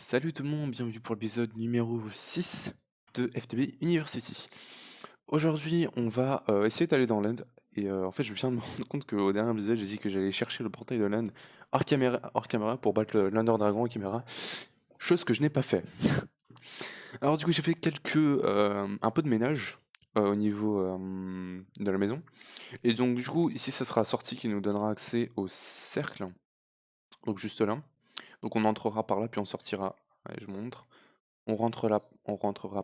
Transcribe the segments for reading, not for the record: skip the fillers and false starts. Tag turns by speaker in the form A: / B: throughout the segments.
A: Salut tout le monde, bienvenue pour l'épisode numéro 6 de FTB University. Aujourd'hui, on va essayer d'aller dans l'Inde. Et en fait, je viens de me rendre compte qu'au dernier épisode, j'ai dit que j'allais chercher le portail de l'Inde hors caméra pour battre l'Under Dragon en caméra. Chose que je n'ai pas fait. Alors du coup, j'ai fait un peu de ménage au niveau de la maison. Et donc du coup, ici, ça sera la sortie qui nous donnera accès au cercle. Donc juste là. Donc on entrera par là, puis on sortira. Allez, je montre. On rentrera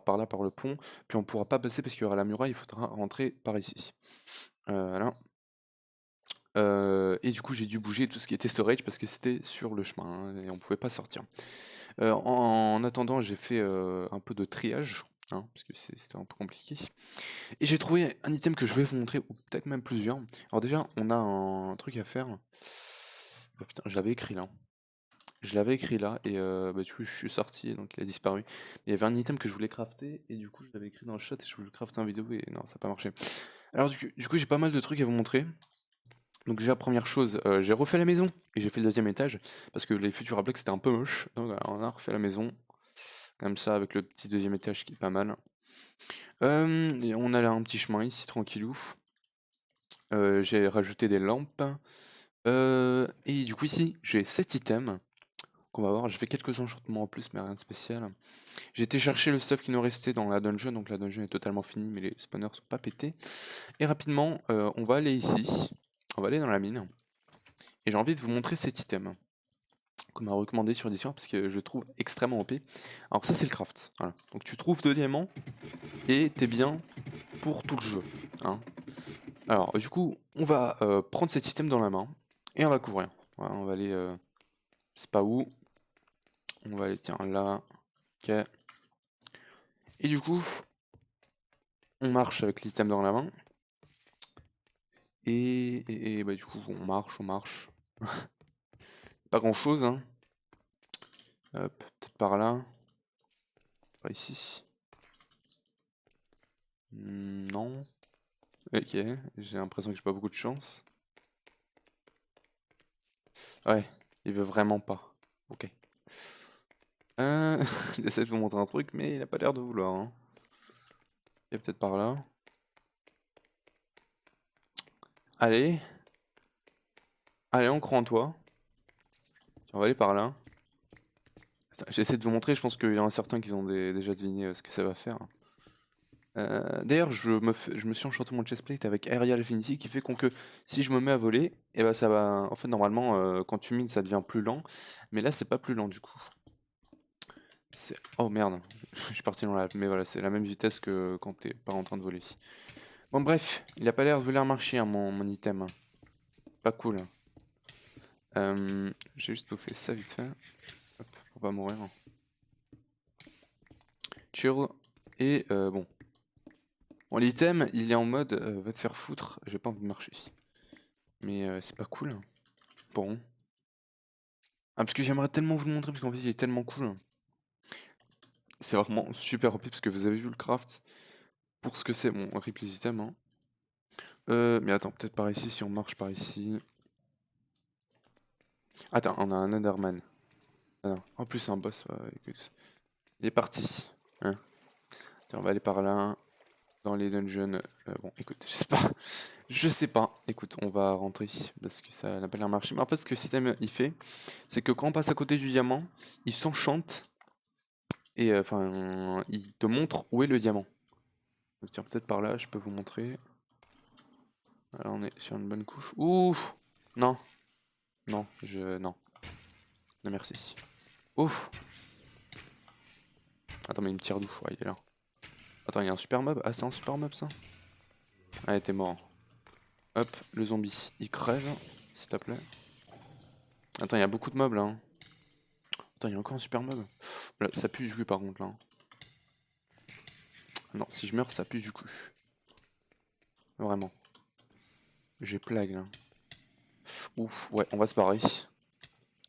A: par là, par le pont, puis on pourra pas passer parce qu'il y aura la muraille, il faudra rentrer par ici. Voilà. Et du coup, j'ai dû bouger tout ce qui était storage parce que c'était sur le chemin hein, et on pouvait pas sortir. En attendant, j'ai fait un peu de triage, hein, parce que c'était un peu compliqué. Et j'ai trouvé un item que je vais vous montrer, ou peut-être même plusieurs. Alors déjà, on a un truc à faire. Oh, putain, je l'avais écrit là. Je l'avais écrit là et bah, du coup je suis sorti donc il a disparu. Il y avait un item que je voulais crafter et du coup je l'avais écrit dans le chat et je voulais le crafter en vidéo et non ça n'a pas marché. Alors du coup j'ai pas mal de trucs à vous montrer. Donc déjà première chose, j'ai refait la maison et j'ai fait le deuxième étage parce que les Futura Blocks c'était un peu moche. Donc voilà, on a refait la maison comme ça avec le petit deuxième étage qui est pas mal. Et on a là un petit chemin ici tranquillou. J'ai rajouté des lampes. Et du coup ici j'ai 7 items qu'on va voir. J'ai fait quelques enchantements en plus mais rien de spécial. J'ai été chercher le stuff qui nous restait dans la dungeon, donc la dungeon est totalement finie, mais les spawners sont pas pétés. Et rapidement, on va aller ici, on va aller dans la mine, et j'ai envie de vous montrer cet item qu'on m'a recommandé sur Discord parce que je le trouve extrêmement OP. Alors ça c'est le craft, voilà. Donc tu trouves 2 diamants et t'es bien pour tout le jeu. Hein. Alors du coup, on va prendre cet item dans la main et on va couvrir. Voilà, on va aller, je sais pas où, on va aller tiens là, ok. Et du coup, on marche avec l'item dans la main. Et bah du coup on marche. Pas grand chose hein. Hop, peut-être par là. Pas ici. Non. Ok, j'ai l'impression que j'ai pas beaucoup de chance. Ouais, il veut vraiment pas. Ok. J'essaie de vous montrer un truc, mais il a pas l'air de vouloir. Hein. Il est peut-être par là. Allez. Allez, on croit en toi. Tiens, on va aller par là. J'essaie de vous montrer, je pense qu'il y en a certains qui ont déjà deviné ce que ça va faire. D'ailleurs, je me suis enchanté mon chestplate avec Aerial Affinity qui fait que si je me mets à voler, et ben ça va. En fait, normalement, quand tu mines, ça devient plus lent, mais là, c'est pas plus lent du coup. Oh merde, je suis parti dans la. Mais voilà, c'est la même vitesse que quand t'es pas en train de voler. Bon, bref, il a pas l'air de vouloir marcher, hein, mon item. Pas cool. J'ai juste bouffé ça vite fait. Hop, pour pas mourir. Chill. Et bon. Bon, l'item, il est en mode va te faire foutre, j'ai pas envie de marcher. Mais c'est pas cool. Bon. Ah, parce que j'aimerais tellement vous le montrer, parce qu'en fait, il est tellement cool. C'est vraiment super rapide, parce que vous avez vu le craft pour ce que c'est. Bon, on rip les items, hein. Mais attends, peut-être par ici, si on marche par ici. Attends, on a un Enderman. Ah non. En plus, c'est un boss, ouais, écoute. Il est parti. Hein. Tiens, on va aller par là, dans les dungeons. Bon, écoute, je sais pas. Je sais pas. Écoute, on va rentrer, parce que ça n'a pas l'air marché. Mais en fait, ce que le système, il fait, c'est que quand on passe à côté du diamant, il s'enchante et enfin, il te montre où est le diamant. Donc tiens, peut-être par là, je peux vous montrer. Là, on est sur une bonne couche. Ouf! Non, non, non. Non, merci. Ouf! Attends, mais il me tire d'où? Ouais, il est là. Attends, il y a un super mob? Ah, c'est un super mob, ça? Ah, t'es mort. Hop, le zombie, il crève, s'il te plaît. Attends, il y a beaucoup de mobs, là. Hein. Attends, il y a encore un super mob. Là, ça pue du cul, par contre, là. Non, si je meurs, ça pue du cul. Vraiment. J'ai plague, là. Ouf, ouais, on va se barrer.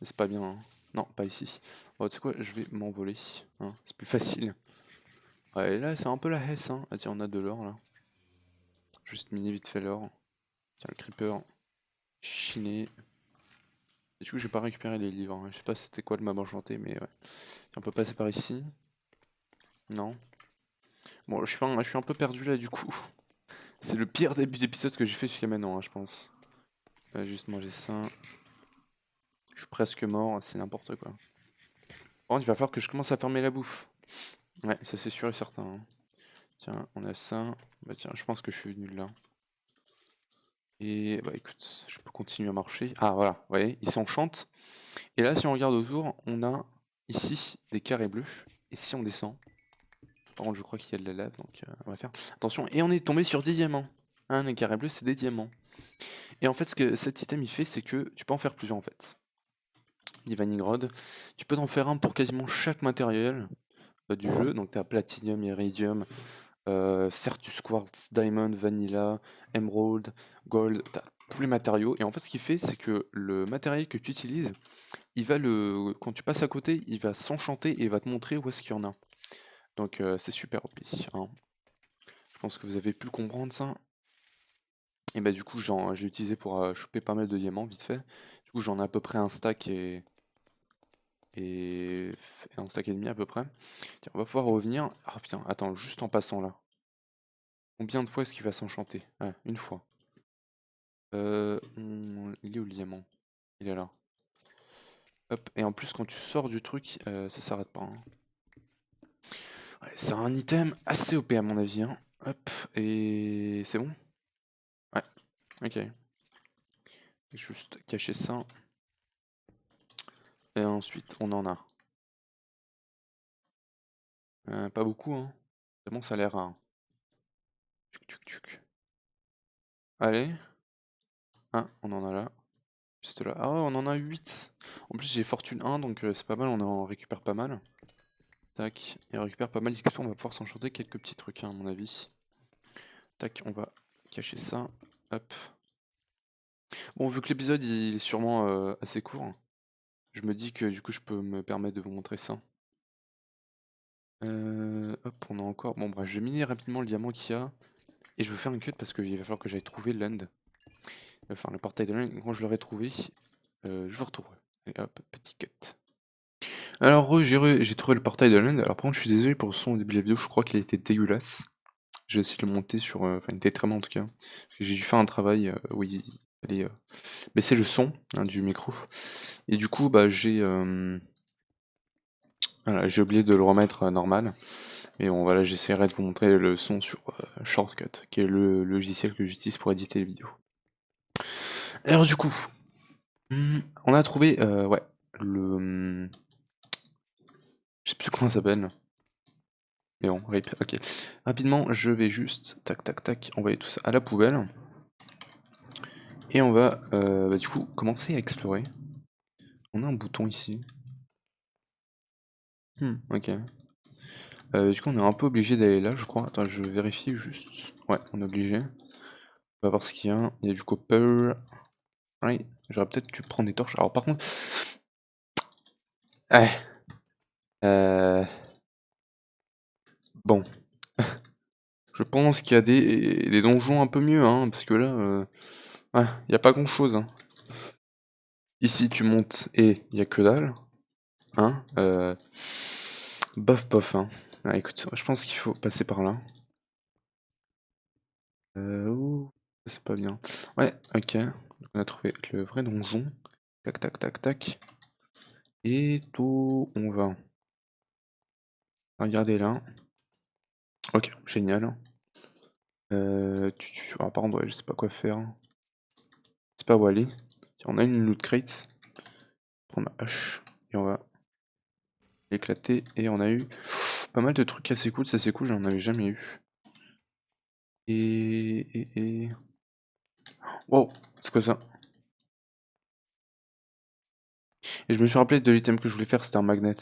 A: C'est pas bien, hein. Non, pas ici. Bon, tu sais quoi, je vais m'envoler. Hein, c'est plus facile. Ouais, là, c'est un peu la hesse, hein. Ah, tiens, on a de l'or, là. Juste miner vite fait l'or. Tiens, le creeper. Chiné. Du coup, j'ai pas récupéré les livres, hein. Je sais pas c'était quoi le map enchanté, mais ouais. On peut passer par ici. Non. Bon, je suis un peu perdu là, du coup. C'est le pire début d'épisode que j'ai fait jusqu'à maintenant, hein, je pense. Juste manger ça. Je suis presque mort, c'est n'importe quoi. Bon, il va falloir que je commence à fermer la bouffe. Ouais, ça c'est sûr et certain, hein. Tiens, on a ça. Bah tiens, je pense que je suis nul là. Et bah écoute, je peux continuer à marcher. Ah voilà, vous voyez, il s'enchante. Et là, si on regarde autour, on a ici des carrés bleus. Et si on descend, par contre, je crois qu'il y a de la lave, donc on va faire attention. Et on est tombé sur des diamants. Hein, les carrés bleus, c'est des diamants. Et en fait, ce que cet item il fait, c'est que tu peux en faire plusieurs en fait. Divining Rod, tu peux en faire un pour quasiment chaque matériel du jeu. Donc tu as Platinum, Iridium, Certus Quartz, Diamond, Vanilla, Emerald, Gold, t'as tous les matériaux. Et en fait, ce qu'il fait, c'est que le matériel que tu utilises, quand tu passes à côté, il va s'enchanter et il va te montrer où est-ce qu'il y en a. Donc c'est super OP, hein. Je pense que vous avez pu comprendre ça. Et bah du coup, j'ai utilisé pour choper pas mal de diamants vite fait. Du coup, j'en ai à peu près un stack et un stack et demi à peu près. Tiens, on va pouvoir revenir. Ah putain, attends, juste en passant là. Combien de fois est-ce qu'il va s'enchanter? Ouais, une fois. Il est où le diamant? Il est là. Hop, et en plus quand tu sors du truc, ça s'arrête pas, hein. Ouais, c'est un item assez OP à mon avis, hein. Hop, et c'est bon? Ouais, ok. Juste cacher ça. Et ensuite, on en a. Pas beaucoup, hein. C'est bon, ça a l'air rare. Tchuc, tchuc, tchuc. Allez. Ah, on en a là. Juste là. Ah, on en a 8. En plus, j'ai fortune 1, donc c'est pas mal, on en récupère pas mal. Tac, et on récupère pas mal d'XP, on va pouvoir s'enchanter quelques petits trucs, hein, à mon avis. Tac, on va cacher ça. Hop. Bon, vu que l'épisode il est sûrement assez court, je me dis que du coup je peux me permettre de vous montrer ça. Hop, on a encore... Bon bref, je vais miner rapidement le diamant qu'il y a. Et je vais faire une cut parce qu'il va falloir que j'aille trouver l'end. Enfin, le portail de l'end. Quand je l'aurai trouvé, je vous retrouverai. Et hop, petit cut. Alors, j'ai trouvé le portail de l'end. Alors par contre, je suis désolé pour le son au début de la vidéo, je crois qu'il a été dégueulasse. Je vais essayer de le monter sur... Enfin, il était très bon en tout cas. Parce que j'ai dû faire un travail où il fallait baisser le son, hein, du micro. Et du coup, bah, voilà, j'ai oublié de le remettre normal. Et bon, voilà, j'essaierai de vous montrer le son sur Shortcut, qui est le logiciel que j'utilise pour éditer les vidéos. Alors du coup, on a trouvé, ouais, je sais plus comment ça s'appelle. Mais bon, rip, ok. Rapidement, je vais juste, tac, tac, tac, envoyer tout ça à la poubelle. Et on va, bah, du coup, commencer à explorer. On a un bouton ici. Ok. Du coup, on est un peu obligé d'aller là, je crois. Attends, je vérifie juste. Ouais, on est obligé. On va voir ce qu'il y a. Il y a du copper. Ouais, j'aurais peut-être dû prendre des torches. Alors par contre... Ouais. Bon. Je pense qu'il y a des donjons un peu mieux, hein, parce que là... Ouais, il n'y a pas grand-chose, hein. Ici, tu montes et il n'y a que dalle. Hein. Bof, bof, hein. Ah, écoute, je pense qu'il faut passer par là. Ouh, c'est pas bien. Ouais, ok. Donc, on a trouvé le vrai donjon. Tac, tac, tac, tac. Et tout, on va regarder là. Ok, génial. Ah, par contre, ouais, je sais pas quoi faire. C'est pas où aller. Tiens, on a une loot crate. Prends ma hache. Et on va l'éclater. Et on a eu pas mal de trucs assez cool. Ça c'est cool, j'en avais jamais eu. Et... Wow, c'est quoi ça? Et je me suis rappelé de l'item que je voulais faire, c'était un magnet.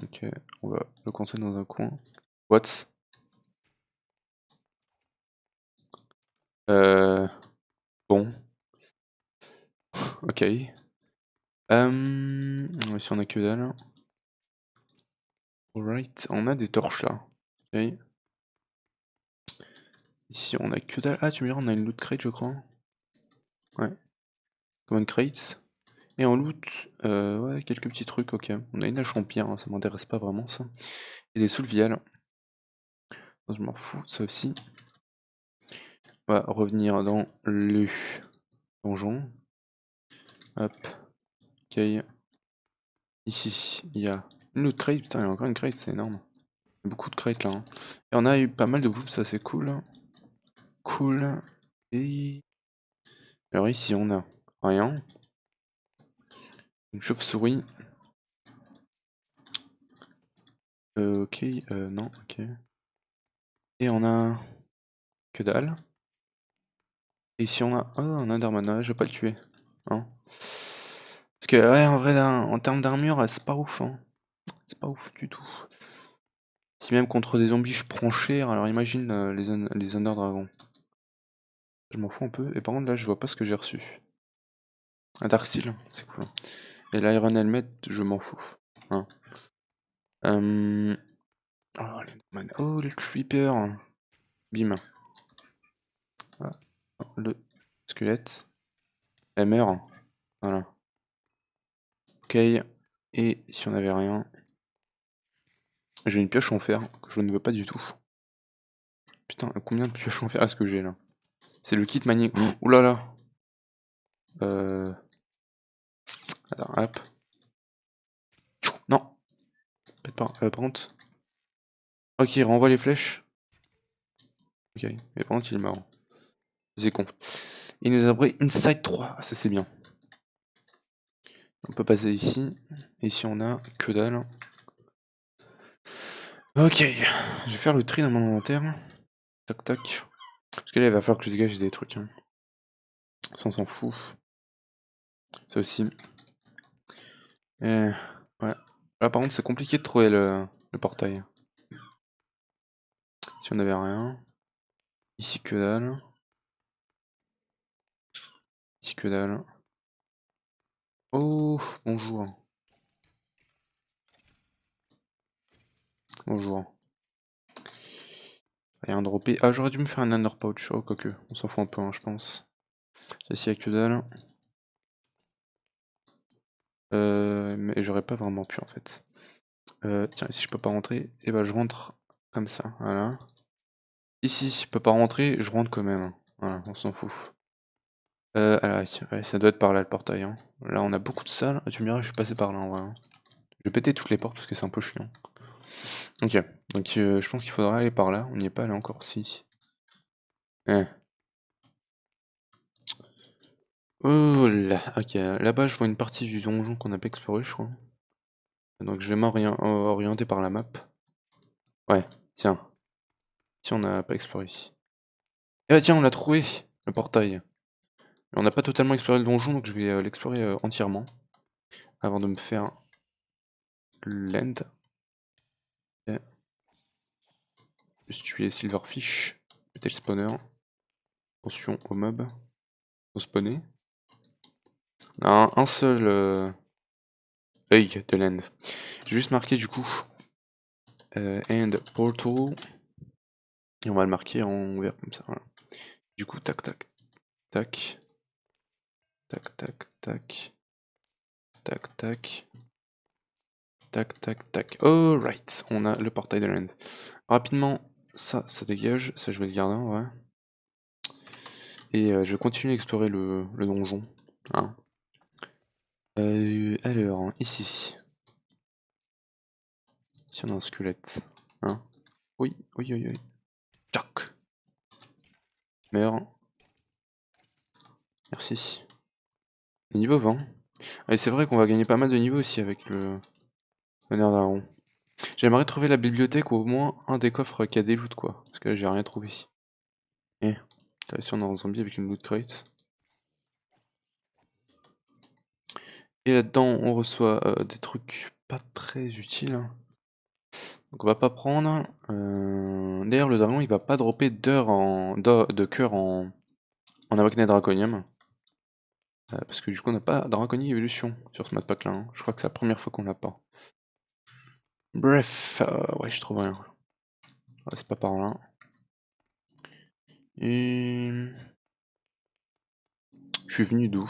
A: Ok, on va le coincer dans un coin. What? Bon. Ok. Ici on a que dalle. Alright, on a des torches là. Ok. Ici on a que dalle. Ah tu me dis on a une loot crate je crois. Ouais. Common crates. Et en loot, ouais, quelques petits trucs, ok. On a une hache en pierre, hein, ça m'intéresse pas vraiment ça. Et des souls viales. Je m'en fous, ça aussi. On va revenir dans le donjon. Hop. Ok. Ici, il y a une autre crate. Putain, il y a encore une crate, c'est énorme. Il y a beaucoup de crates là. Hein. Et on a eu pas mal de bouffe, ça c'est cool. Cool. Et... alors ici, on a rien. Une chauve-souris. Ok, non, ok. Et on a... que dalle. Et ici on a... oh, un Enderman, je vais pas le tuer. Hein. Parce que, ouais, en vrai, en termes d'armure, c'est pas ouf. Hein. C'est pas ouf du tout. Si même contre des zombies je prends cher, alors imagine les Under Dragons. Je m'en fous un peu. Et par contre, là, je vois pas ce que j'ai reçu. Un Dark Steel, c'est cool. Et l'Iron Helmet, je m'en fous. Hein. Oh, oh, le Creeper. Bim. Ah, le squelette. Elle meurt. Voilà. Ok. Et si on avait rien. J'ai une pioche en fer que je ne veux pas du tout. Putain, combien de pioches en fer est-ce que j'ai là? C'est le kit mining. Ouh là là. Attends, hop. Non. Pète pas. Par contre. Ok, il renvoie les flèches. Ok. Mais par contre, il est marrant. C'est con. Il nous a pris Inside 3. Ah, ça c'est bien. On peut passer ici. Et ici on a que dalle. Ok. Je vais faire le tri dans mon inventaire. Tac tac. Parce que là il va falloir que je dégage des trucs. Hein. Ça on s'en fout. Ça aussi. Et... ouais. Là par contre c'est compliqué de trouver le portail. Si on avait rien. Ici que dalle. Ici que dalle. Oh, bonjour. Bonjour. Rien droppé. Ah, j'aurais dû me faire un under pouch. Oh, quoique. On s'en fout un peu, hein, je pense. Celle-ci a que dalle. Mais j'aurais pas vraiment pu en fait. Tiens, ici je peux pas rentrer. Et bah je rentre comme ça. Voilà. Ici, je peux pas rentrer, je rentre quand même. Voilà, on s'en fout. Alors, ouais, ça doit être par là le portail. Hein. Là, on a beaucoup de salles. Ah, tu me diras, je suis passé par là en vrai. Hein. Je vais péter toutes les portes parce que c'est un peu chiant. Ok, donc je pense qu'il faudra aller par là. On n'y est pas allé encore, si. Eh. Oh là, ok, là-bas je vois une partie du donjon qu'on n'a pas exploré, je crois. Donc je vais m'orienter par la map. Ouais, tiens. Si on n'a pas exploré. Ah tiens, on l'a trouvé, le portail. On n'a pas totalement exploré le donjon, donc je vais l'explorer entièrement. Avant de me faire l'end. Okay. Juste tuer Silverfish. Péter le spawner. Attention aux mobs. Au spawner. On a un seul œil de l'end. Je vais juste marquer du coup end portal. Et on va le marquer en vert comme ça. Voilà. Du coup, tac tac tac. Tac tac tac. Tac tac. Tac tac tac. Alright, on a le portail de l'end. Rapidement, ça dégage. Ça, je vais le garder en vrai. Et je vais continuer à explorer le donjon. Hein. Alors, ici. Ici, on a un squelette. Hein. Oui, oui, oui, oui. Tac. Meurs. Merci. Niveau 20. Et c'est vrai qu'on va gagner pas mal de niveaux aussi avec le nerf d'Aaron. J'aimerais trouver la bibliothèque ou au moins un des coffres qui a des loots quoi. Parce que là j'ai rien trouvé. Eh, t'as si on a un zombie avec une loot crate. Et là-dedans on reçoit des trucs pas très utiles. Donc on va pas prendre. D'ailleurs le dragon il va pas dropper de cœur en Awakened Draconium. Parce que du coup on n'a pas Draconie Evolution sur ce modpack là. Hein. Je crois que c'est la première fois qu'on l'a pas. Bref, ouais je trouve rien. Ouais, c'est pas par là. Et... je suis venu d'où?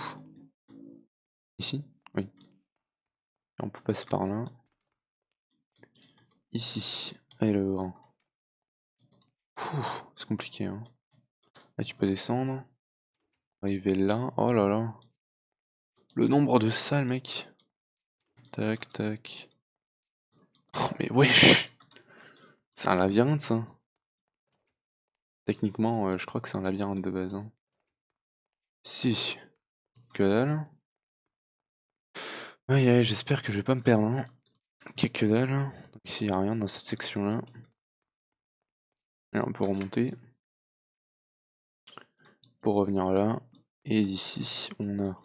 A: Ici? Oui. On peut passer par là. Ici. Alors. C'est compliqué, hein. Là, tu peux descendre. Arriver là. Oh là là. Le nombre de salles, mec. Tac, tac. Oh, mais wesh! C'est un labyrinthe, ça. Techniquement, je crois que c'est un labyrinthe de base, hein. Si. Que dalle. Aïe aïe, j'espère que je vais pas me perdre, hein. Ok, que dalle. Donc ici, il n'y a rien dans cette section-là. Et on peut remonter. Pour revenir là. Et ici, on a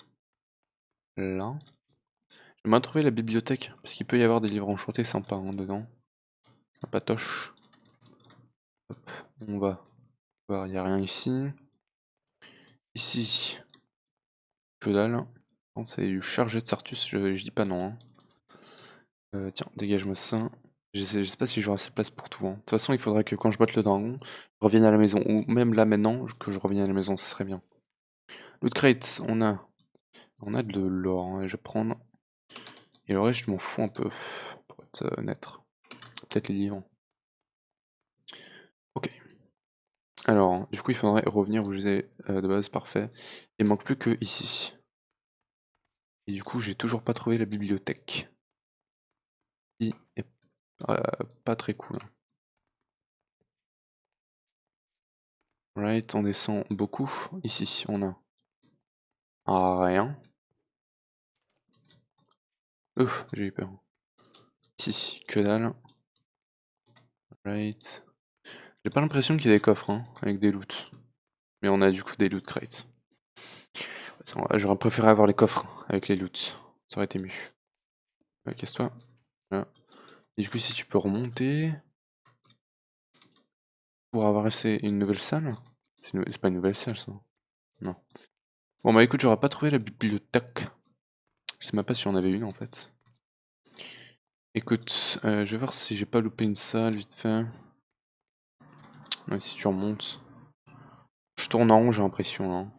A: là. J'aimerais trouver la bibliothèque, parce qu'il peut y avoir des livres enchantés sympas, hein, dedans. Sympatoche. Hop, on va voir, il n'y a rien ici. Ici, que dalle. Non, c'est du chargé de Sartus, je dis pas non, hein. Tiens, dégage-moi ça. Je sais pas si j'aurai assez de place pour tout, hein. De toute façon, il faudrait que quand je batte le dragon, je revienne à la maison. Ou même là maintenant, que je revienne à la maison, ce serait bien. Loot crate, on a de l'or, hein, je vais prendre. Et le reste, je m'en fous un peu, pour être honnête. Peut-être les livres. Ok. Alors, du coup, il faudrait revenir où j'étais de base, parfait. Il manque plus que ici. Et du coup, j'ai toujours pas trouvé la bibliothèque. Qui est pas très cool. Right, on descend beaucoup. Ici, on a rien. Ouf, j'ai eu peur. Ici, que dalle. Right. J'ai pas l'impression qu'il y a des coffres, hein, avec des loots. Mais on a du coup des loot crates. J'aurais préféré avoir les coffres avec les loots. Ça aurait été mieux. Casse-toi. Voilà. Et du coup, si tu peux remonter pour avoir assez une nouvelle salle. C'est pas une nouvelle salle, ça. Non. Bon, bah écoute, j'aurais pas trouvé la bibliothèque. Je sais même pas si on avait une en fait. Écoute, je vais voir si j'ai pas loupé une salle vite fait. Ouais, si tu remontes. Je tourne en rond, j'ai l'impression là.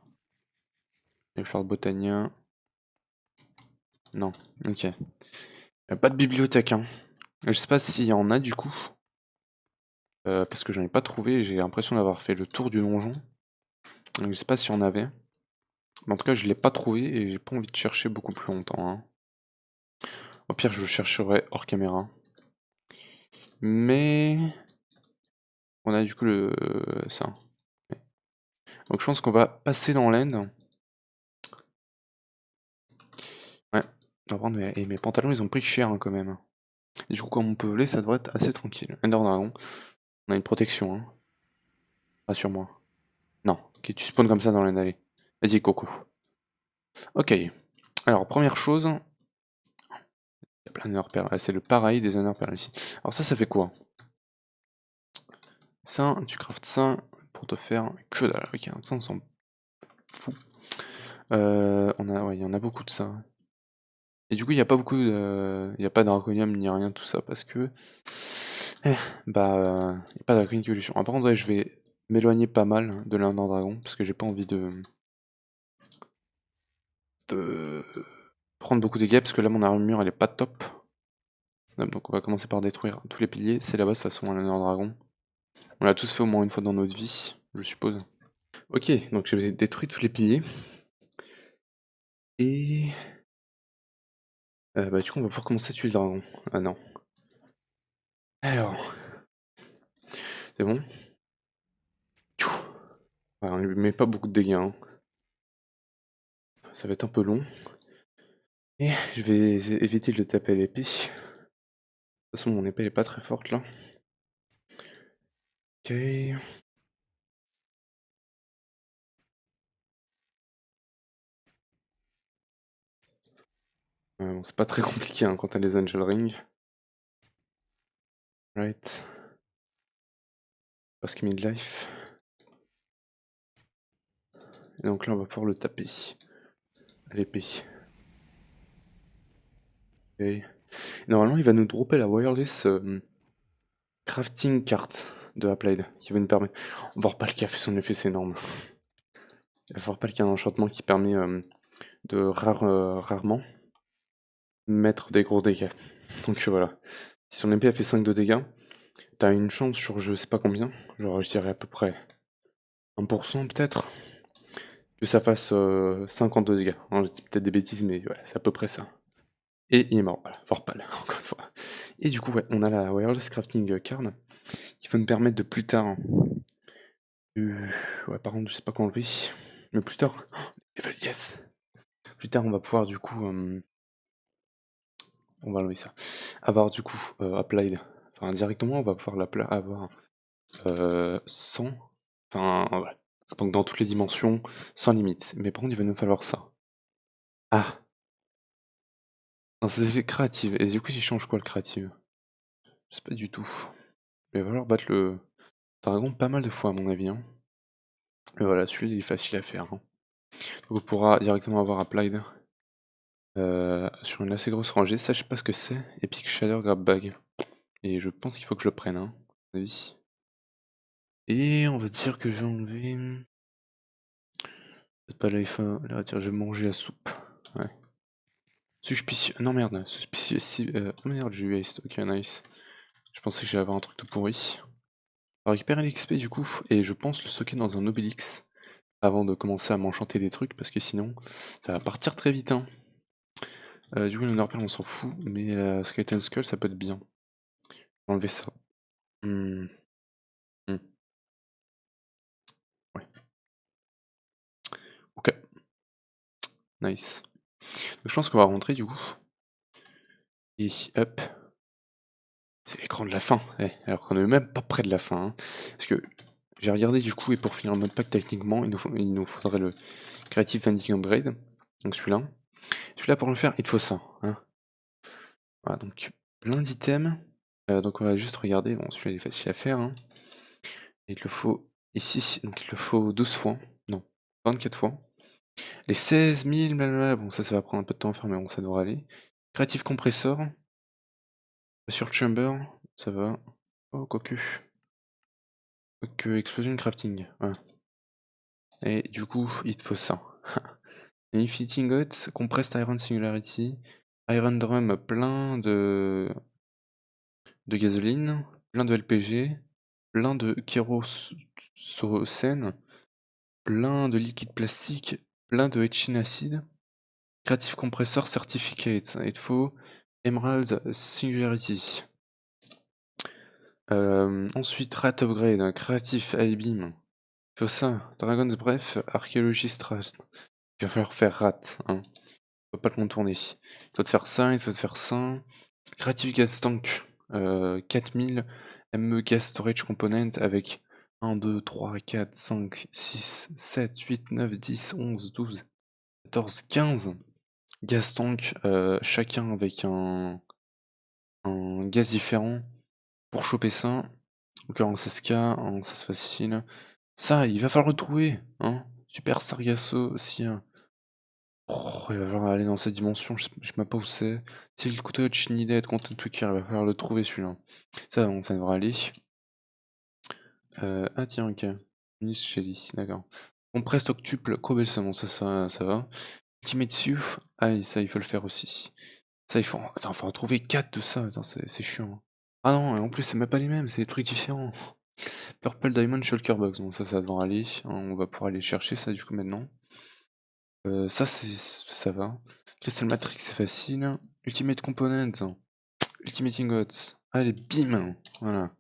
A: Je vais faire le botanien. Non, ok. Y a pas de bibliothèque, hein. Je sais pas s'il y en a du coup. Parce que j'en ai pas trouvé, j'ai l'impression d'avoir fait le tour du donjon. Donc je sais pas si on avait. Mais en tout cas, je l'ai pas trouvé et j'ai pas envie de chercher beaucoup plus longtemps, hein. Au pire, je chercherai hors caméra. Mais on a du coup ça. Donc je pense qu'on va passer dans l'end. Ouais. On va prendre et mes pantalons, ils ont pris cher, hein, quand même. Et du coup, comme on peut voler, ça devrait être assez tranquille. Ender Dragon. On a une protection, hein. Rassure-moi. Non. Ok, tu spawns comme ça dans l'end, allez. Vas-y, Coco. Ok. Alors, première chose. Il y a plein d'Ender Pearl. Ah, c'est le pareil des Ender Pearl ici. Alors ça fait quoi? Ça, tu craftes ça pour te faire que dalle. Ok, ça on s'en fout. Ouais, il y en a beaucoup de ça. Et du coup, il n'y a pas beaucoup de... Il n'y a pas de draconium ni rien, tout ça, parce que... bah, il n'y a pas de draconic evolution. Par contre, ouais, je vais m'éloigner pas mal de l'Ender Dragon, parce que j'ai pas envie de prendre beaucoup de dégâts, parce que là, mon armure, elle est pas top. Donc on va commencer par détruire tous les piliers. C'est là-bas, ça sont un Ender Dragon. On l'a tous fait au moins une fois dans notre vie, je suppose. Ok, donc j'ai détruit tous les piliers. Et... bah du coup, on va pouvoir commencer à tuer le dragon. Ah non. Alors... C'est bon. Tchou. Ouais, on lui met pas beaucoup de dégâts, hein. Ça va être un peu long. Et je vais éviter de le taper à l'épée. De toute façon, mon épée elle est pas très forte là. Ok. Bon, c'est pas très compliqué, hein, quand t'as les Angel Ring. Right. Parce que midlife. Et donc là, on va pouvoir le taper. À l'épée. Ok. Normalement, il va nous dropper la wireless crafting cart de Applied. Qui va nous permettre... Vorpal qui a fait son effet, c'est énorme. Vorpal qui a un enchantement qui permet de rarement mettre des gros dégâts. Donc voilà. Si ton épée a fait 5 de dégâts, t'as une chance sur je sais pas combien, genre je dirais à peu près 1% peut-être, que ça fasse 50 de dégâts. Hein, je dis peut-être des bêtises, mais voilà, c'est à peu près ça. Et il est mort, voilà, Vorpal, encore une fois. Et du coup, ouais, on a la Wireless Crafting Card, qui va nous permettre de plus tard... ouais, par contre, je sais pas quoi enlever, mais plus tard... Level, yes. Plus tard, on va pouvoir du coup... on va enlever ça. Avoir du coup applied. Enfin, directement, on va pouvoir avoir 100. Enfin, voilà. Donc dans toutes les dimensions, sans limite. Mais par contre, il va nous falloir ça. Ah. Non, c'est créative. Et du coup, il change quoi le créative? Je sais pas du tout. Il va falloir battre le dragon pas mal de fois, à mon avis. Hein. Mais voilà, celui-là, il est facile à faire. Hein. Donc on pourra directement avoir applied sur une assez grosse rangée. Ça, je sais pas ce que c'est. Epic Shader Grab Bag. Et je pense qu'il faut que je le prenne, hein, à mon avis. Et on va dire que je vais enlever... Peut-être pas l'iPhone. Là, tiens, je vais manger la soupe. Ouais. Suspicieux. Non, merde. Suspicieux. Oh merde, j'ai eu haste. Ok, nice. Je pensais que j'allais avoir un truc tout pourri. On va récupérer l'XP du coup. Et je pense le stocker dans un Obélix. Avant de commencer à m'enchanter des trucs. Parce que sinon, ça va partir très vite. Hein. Du coup, le Norpal, on s'en fout. Mais la Skeleton Skull, ça peut être bien. Je vais enlever ça. Hmm. Hmm. Ouais. Ok. Nice. Donc, je pense qu'on va rentrer du coup. Et hop. C'est l'écran de la fin, alors qu'on est même pas près de la fin. Hein. Parce que j'ai regardé du coup, et pour finir le mode pack, techniquement, il nous faudrait le Creative Vending Upgrade. Donc celui-là. Celui-là, pour le faire, il te faut ça. Hein. Voilà, donc plein d'items. Donc on va juste regarder. Bon, celui-là, il est facile à faire. Hein. Il te le faut ici, donc il te le faut 12 fois. Non, 24 fois. Les 16 000, blablabla, bon, ça va prendre un peu de temps à faire, mais bon, ça devrait aller. Creative Compressor. Sur Chamber, ça va. Oh, quoique. Explosion Crafting. Ouais. Et du coup, il te faut ça. Infinity Ingots, Compressed Iron Singularity, Iron Drum plein de gasoline, plein de LPG, plein de kérosène, plein de liquide plastique, plein de etching acid, Creative Compressor Certificate. Il te faut Emerald Singularity. Ensuite, Rat Upgrade, Creative I-Beam. Il faut ça. Dragon's Breath, Archaeologist Trust. Il va falloir faire rat, hein. Faut pas te contourner. Il faut te faire ça, il faut te faire ça. Creative Gas Tank, 4000 ME Gas Storage Component avec 1, 2, 3, 4, 5, 6, 7, 8, 9, 10, 11, 12, 14, 15 gas tank, chacun avec un gaz différent pour choper ça. Donc en 16K, en 16 facile. Ça, il va falloir le trouver, hein. Super Sargasso aussi, hein. Oh, il va falloir aller dans cette dimension, je sais même pas où c'est. C'est le couteau de Shinide Content Tweaker, il va falloir le trouver celui-là. Ça, bon, ça devrait aller. Ah tiens, ok. Miss Shelly, d'accord. Compressed Octuple Cobblestone, bon, ça va. Ultimate Surf, allez, ça il faut le faire aussi. Ça, il faut... Attends, faut en trouver 4 de ça, attends, c'est chiant. Hein. Ah non, et en plus, c'est même pas les mêmes, c'est des trucs différents. Purple Diamond Shulker Box, bon, ça devrait aller. Hein, on va pouvoir aller chercher ça du coup maintenant. Ça, ça va. Crystal Matrix, c'est facile. Ultimate Component. Ultimate Ingots. Allez, bim. Voilà.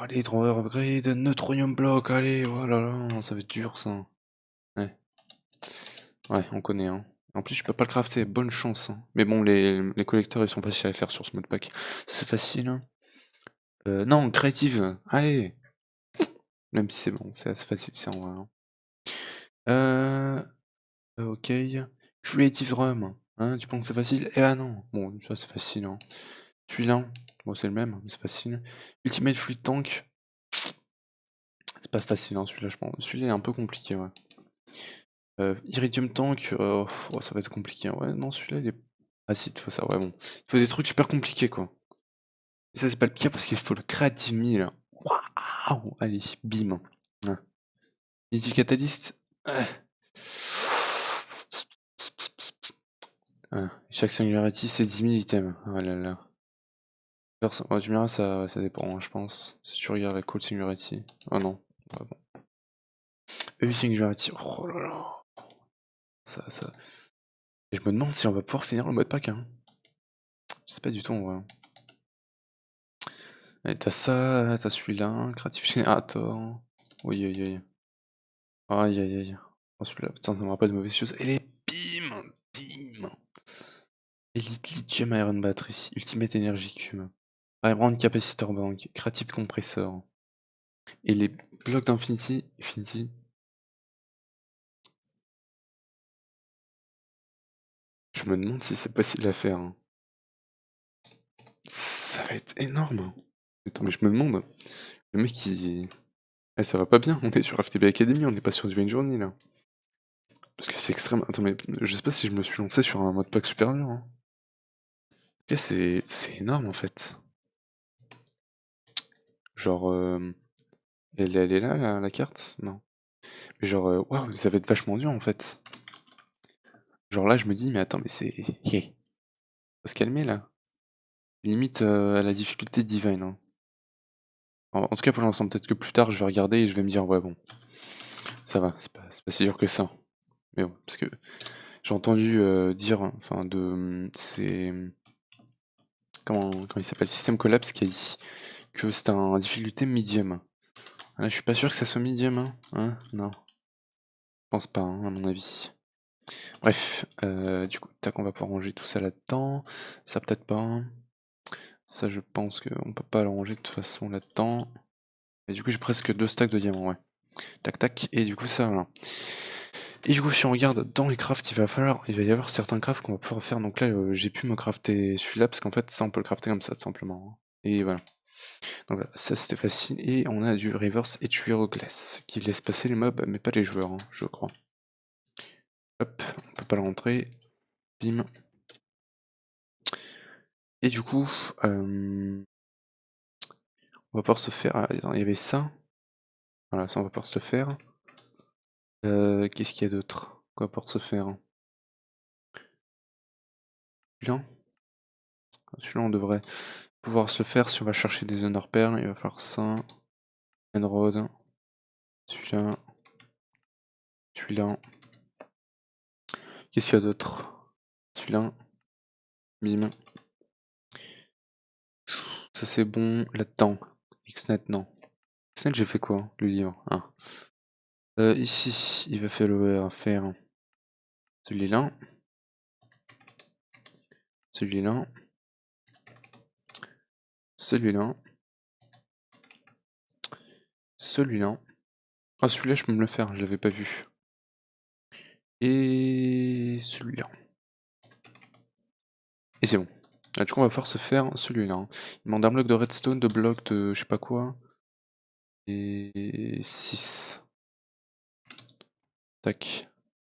A: Allez, Drawer Upgrade. Neutronium Block. Allez, voilà, ça va être dur ça. Ouais. Ouais, on connaît. Hein. En plus, je peux pas le crafter. Bonne chance. Hein. Mais bon, les collecteurs, ils sont faciles à faire sur ce mode pack. C'est facile. Hein. Non, Creative. Allez. Même si c'est bon, c'est assez facile, c'est en vrai. Hein. Ok. Creative Drum. Hein, tu penses que c'est facile? Eh ah non. Bon, ça c'est facile. Hein. Celui-là, bon c'est le même, mais c'est facile. Ultimate Fluid Tank. C'est pas facile, hein, celui-là, je pense. Celui-là est un peu compliqué, ouais. Iridium Tank, ça va être compliqué. Ouais, non, celui-là, il est... Ah si, il faut ça, ouais, bon. Il faut des trucs super compliqués, quoi. Et ça, c'est pas le pire, parce qu'il faut le Creative 1000. Waouh! Allez, bim. Ouais. Unity Catalyst. Ah, chaque singularity, c'est 10 000 items. Oh là là. Ouais, tu me diras, ça dépend, hein, je pense. Si tu regardes la call singularity. Oh non. Ah bon. Singularity. Oh là là. Ça. Et je me demande si on va pouvoir finir le mode pack. Hein. Je sais pas du tout, on va. Allez, t'as ça, t'as celui-là, Creative Generator. Oui, oui, oui. Aïe, aïe, aïe. Oh, celui-là, putain, ça me rappelle de mauvaises choses. Et les BIM! BIM! Elite Lithium Iron Battery, Ultimate Energy Cube, Iron Capacitor Bank, Creative Compressor. Et les blocs d'Infinity. Infinity. Je me demande si c'est possible à faire. Hein. Ça va être énorme. Hein. Attends, mais je me demande. Le mec, il. Eh, ça va pas bien. On est sur FTB Academy, on n'est pas sur du Journey là. Parce que c'est extrême. Attends, mais je sais pas si je me suis lancé sur un mode pack supérieur. Hein. Ok, c'est énorme en fait. Genre. Elle est là, la carte? Non. Mais genre, waouh, ça va être vachement dur en fait. Genre là, je me dis, mais attends, mais c'est. Faut se calmer là. Limite à la difficulté divine. Hein. En tout cas, pour l'instant, peut-être que plus tard, je vais regarder et je vais me dire, ouais, bon, ça va, c'est pas si dur que ça. Mais bon, parce que j'ai entendu dire, enfin, c'est. Comment il s'appelle? System Collapse qui a dit que c'était un difficulté medium. Ah, je suis pas sûr que ça soit medium, hein, non. Je pense pas, hein, à mon avis. Bref, du coup, tac, on va pouvoir ranger tout ça là-dedans. Ça peut-être pas. Hein. Ça, je pense qu'on peut pas le ranger de toute façon là-dedans. Et du coup, j'ai presque 2 stacks de diamants, ouais. Tac, tac. Et du coup, ça, voilà. Et du coup, si on regarde dans les crafts, il va y avoir certains crafts qu'on va pouvoir faire. Donc là, j'ai pu me crafter celui-là, parce qu'en fait, ça, on peut le crafter comme ça, tout simplement. Hein. Et voilà. Donc voilà, ça, c'était facile. Et on a du reverse et tueur glace, qui laisse passer les mobs, mais pas les joueurs, hein, je crois. Hop, on peut pas le rentrer. Bim. Et du coup, on va pouvoir se faire... Ah, il y avait ça. Voilà, ça, on va pouvoir se le faire. Qu'est-ce qu'il y a d'autre? Quoi pour se faire? Celui-là? Celui-là, on devrait pouvoir se le faire si on va chercher des honor perles. Il va falloir ça. Enroad. Celui-là. Celui-là. Qu'est-ce qu'il y a d'autre? Celui-là. Bim. Ça, c'est bon. Là-dedans. Xnet, non. Xnet, j'ai fait quoi? Le livre. Ah. Ici, il va falloir faire celui-là. Celui-là. Celui-là. Celui-là. Ah, celui-là, je peux me le faire, je l'avais pas vu. Et celui-là. Et c'est bon. Là, du coup, on va pouvoir se faire celui-là. Hein. Il demande un bloc de redstone, deux blocs de je sais pas quoi. Et 6. Tac.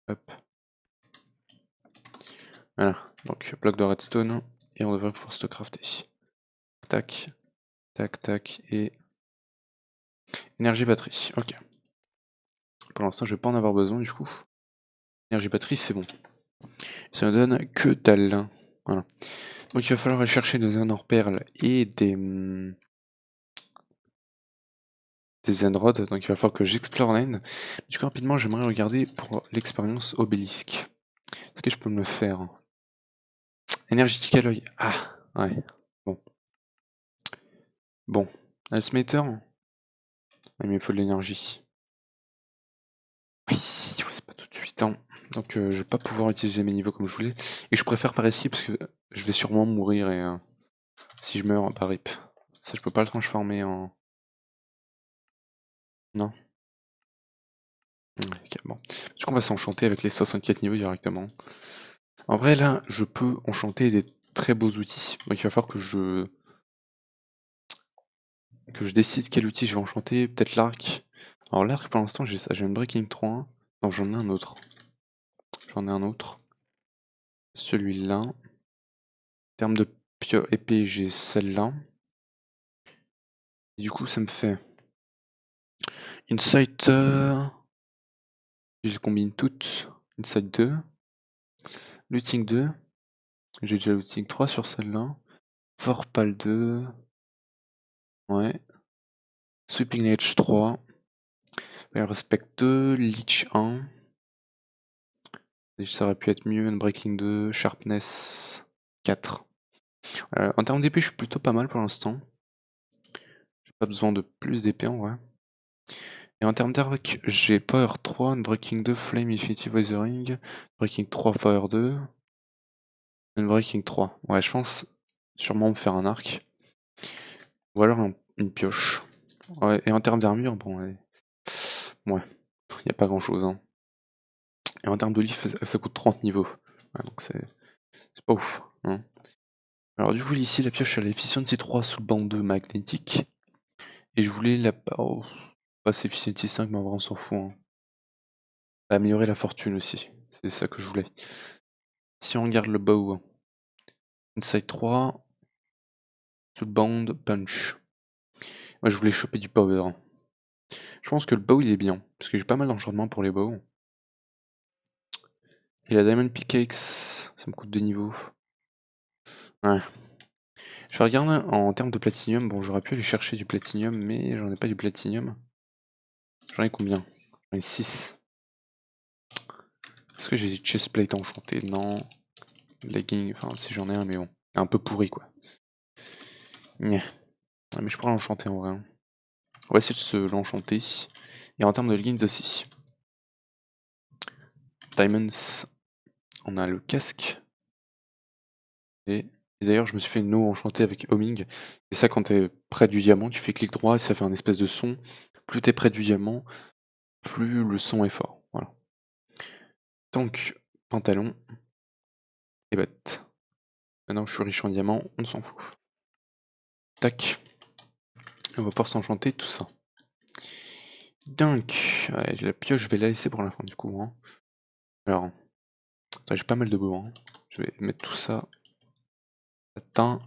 A: Hop. Voilà. Donc, bloc de redstone. Et on devrait pouvoir se le crafter. Tac. Tac, tac. Et. Énergie batterie. Ok. Pour l'instant, je vais pas en avoir besoin du coup. Énergie batterie, c'est bon. Ça ne donne que dalle. Voilà. Donc il va falloir aller chercher des honor perles et des enrods. Donc il va falloir que j'explore l'end. Du coup, rapidement, j'aimerais regarder pour l'expérience obélisque. Est-ce que je peux me le faire? Énergétique à l'œil. Ah, ouais. Bon. Bon. Alsmeter. Ah, mais il faut de l'énergie. Oui, ouais, c'est pas tout de suite. Hein. Donc je vais pas pouvoir utiliser mes niveaux comme je voulais. Et je préfère par escape parce que je vais sûrement mourir et si je meurs par rip. Ça, je peux pas le transformer en. Non. Ok, bon. Du coup, on va s'enchanter avec les 64 niveaux directement. En vrai, là, je peux enchanter des très beaux outils. Donc il va falloir que je décide quel outil je vais enchanter. Peut-être l'arc. Alors l'arc, pour l'instant, j'ai ça. J'ai une Breaking 3. Non, j'en ai un autre. J'en ai un autre. Celui-là. En termes de épée, j'ai celle-là. Et du coup, ça me fait Insight. Je les combine toutes. Inside 2. Looting 2. J'ai déjà looting 3 sur celle-là. Vorpal 2. Ouais. Sweeping Edge 3. Respect 2. Leech 1. Ça aurait pu être mieux. Unbreaking 2. Sharpness 4. En termes d'épée, je suis plutôt pas mal pour l'instant. J'ai pas besoin de plus d'épée en vrai. Et en termes d'arc, j'ai Power 3, Unbreaking 2, Flame, Infinity Weathering, Breaking 3, Power 2, Unbreaking 3. Ouais, je pense sûrement me faire un arc. Ou alors une pioche. Ouais, et en termes d'armure, bon, ouais, y a pas grand chose. Hein. Et en termes de leaf, ça coûte 30 niveaux. Ouais, donc c'est pas ouf. Hein. Alors du coup, ici, la pioche, elle a Efficiency 3 sous le banc 2 magnétique. Et je voulais la passer Efficiency 5, mais en vrai, on s'en fout. Hein. Améliorer la fortune aussi. C'est ça que je voulais. Si on regarde le bow, Inside 3, Soulbound, Punch. Moi je voulais choper du power. Je pense que le bow il est bien, parce que j'ai pas mal d'enchantements pour les bows. Et la Diamond Pickaxe, ça me coûte 2 niveaux. Ouais. Je vais regarder en termes de platinium. Bon, j'aurais pu aller chercher du platinium, mais j'en ai pas du platinium. J'en ai combien? J'en ai 6. Est-ce que j'ai des chestplate enchanté? Non. Legging, enfin si j'en ai un, mais bon. Un peu pourri quoi. Ouais, mais je pourrais l'enchanter en vrai. Hein. On va essayer de se l'enchanter. Et en termes de leggings aussi. Diamonds, on a le casque. Et d'ailleurs, je me suis fait une eau enchantée avec Homing. Et ça, quand t'es près du diamant, tu fais clic droit et ça fait un espèce de son. Plus t'es près du diamant, plus le son est fort. Voilà. Donc, pantalon et bottes. Maintenant, je suis riche en diamant, on s'en fout. Tac. On va pouvoir s'enchanter tout ça. Donc, ouais, la pioche, je vais la laisser pour la fin du coup. Hein. Alors, j'ai pas mal de beaux. Hein. Je vais mettre tout ça. Atteint.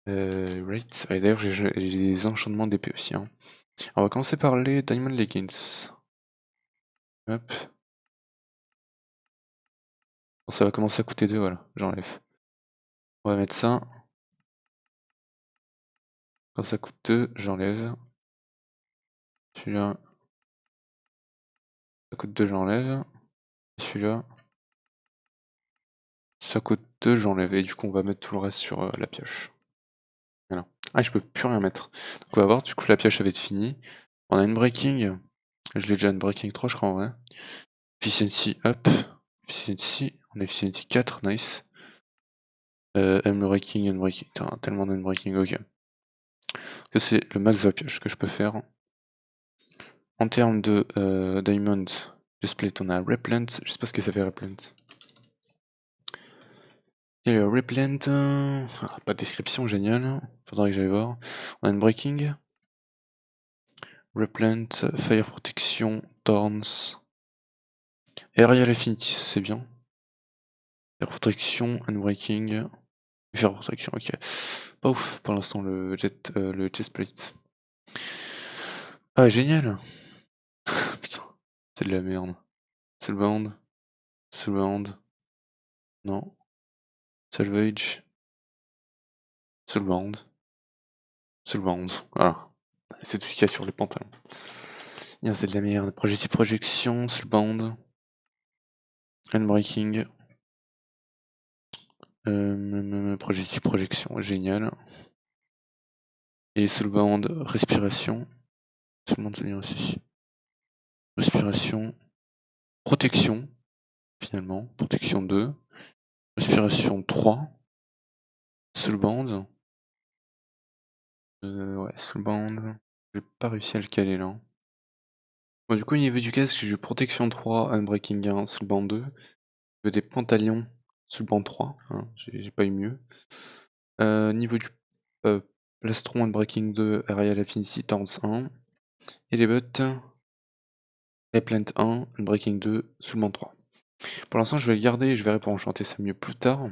A: Right. Ouais, d'ailleurs, j'ai des enchantements d'épée aussi. Hein. On va commencer par les Diamond Leggings. Hop. Ça va commencer à coûter 2, voilà, j'enlève. On va mettre ça. Quand ça coûte 2, j'enlève. Celui-là. Ça coûte 2, j'enlève. Celui-là. Ça coûte 2, j'enlève. Et du coup, on va mettre tout le reste sur la pioche. Voilà. Ah, je peux plus rien mettre. Donc on va voir, du coup, la pioche avait fini. On a une breaking. Je l'ai déjà une breaking 3, je crois, en vrai. Efficiency up. Efficiency. On a efficiency 4, nice. Unbreaking, unbreaking. Tellement d'unbreaking, ok. Ça, c'est le max de la pioche que je peux faire. En termes de Diamond, Chestplate, on a Replant. Je sais pas ce que ça fait Replant. Et le Replant, pas de description, génial. Faudrait que j'aille voir. On a une Breaking. Replant, Fire Protection, Thorns. Aerial Affinity, c'est bien. Fire Protection, Unbreaking. Fire Protection, ok. Pas ouf pour l'instant le Chestplate. Ah, génial! Putain, c'est de la merde. Soulbound. Soulbound. Non. Salvage. Soulbound. Soulbound. Voilà. C'est tout ce qu'il y a sur les pantalons. C'est de la merde. Projectile projection, Soulbound. Unbreaking. Projectile projection, génial. Et Soulbound, respiration. Soulbound, c'est bien aussi. Respiration. Protection, finalement. Protection 2. Respiration 3. Soulbound. Ouais, Soulbound. J'ai pas réussi à le caler là. Bon, du coup, au niveau du casque, j'ai eu protection 3, Unbreaking 1, Soulbound 2. J'ai des pantalons, Soulbound 3. Hein, j'ai pas eu mieux. Niveau du plastron Unbreaking 2, Aerial Affinity, Thorns 1. Et les bottes, Replant 1, Unbreaking 2, Soulbound 3. Pour l'instant, je vais le garder et je verrai pour enchanter ça mieux plus tard.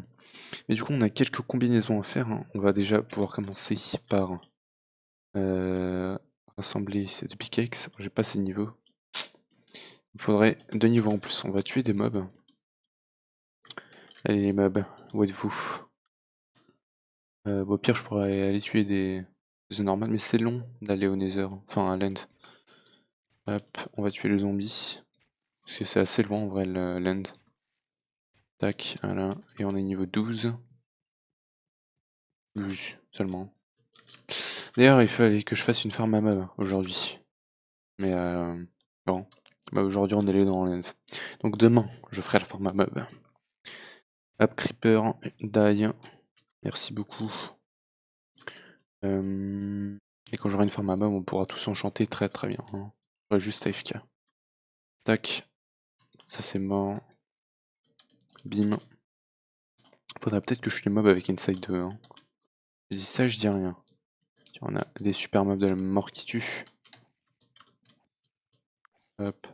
A: Mais du coup, on a quelques combinaisons à faire. Hein. On va déjà pouvoir commencer par rassembler ces deux pickaxes. J'ai pas ces niveaux. Il faudrait 2 niveaux en plus. On va tuer des mobs. Allez les mobs, où êtes-vous? Bon, au pire je pourrais aller tuer des normales, mais c'est long d'aller au Nether, enfin à l'end. Hop, on va tuer le zombie. Parce que c'est assez loin en vrai l'end. Tac, voilà. Et on est niveau 12. 12 seulement. D'ailleurs, il fallait que je fasse une farm à mob aujourd'hui. Mais bon, bah, aujourd'hui on est allé dans l'end. Donc demain, je ferai la farm à mob. Hop, creeper, die. Merci beaucoup. Et quand j'aurai une farm à mob, on pourra tous enchanter très très bien. Hein. J'aurai juste AFK. Tac, ça c'est mort. Bim. Faudrait peut-être que je tue les mobs avec Inside 2. Hein. Je dis ça, je dis rien. Tiens, on a des super mobs de la mort qui tuent. Hop,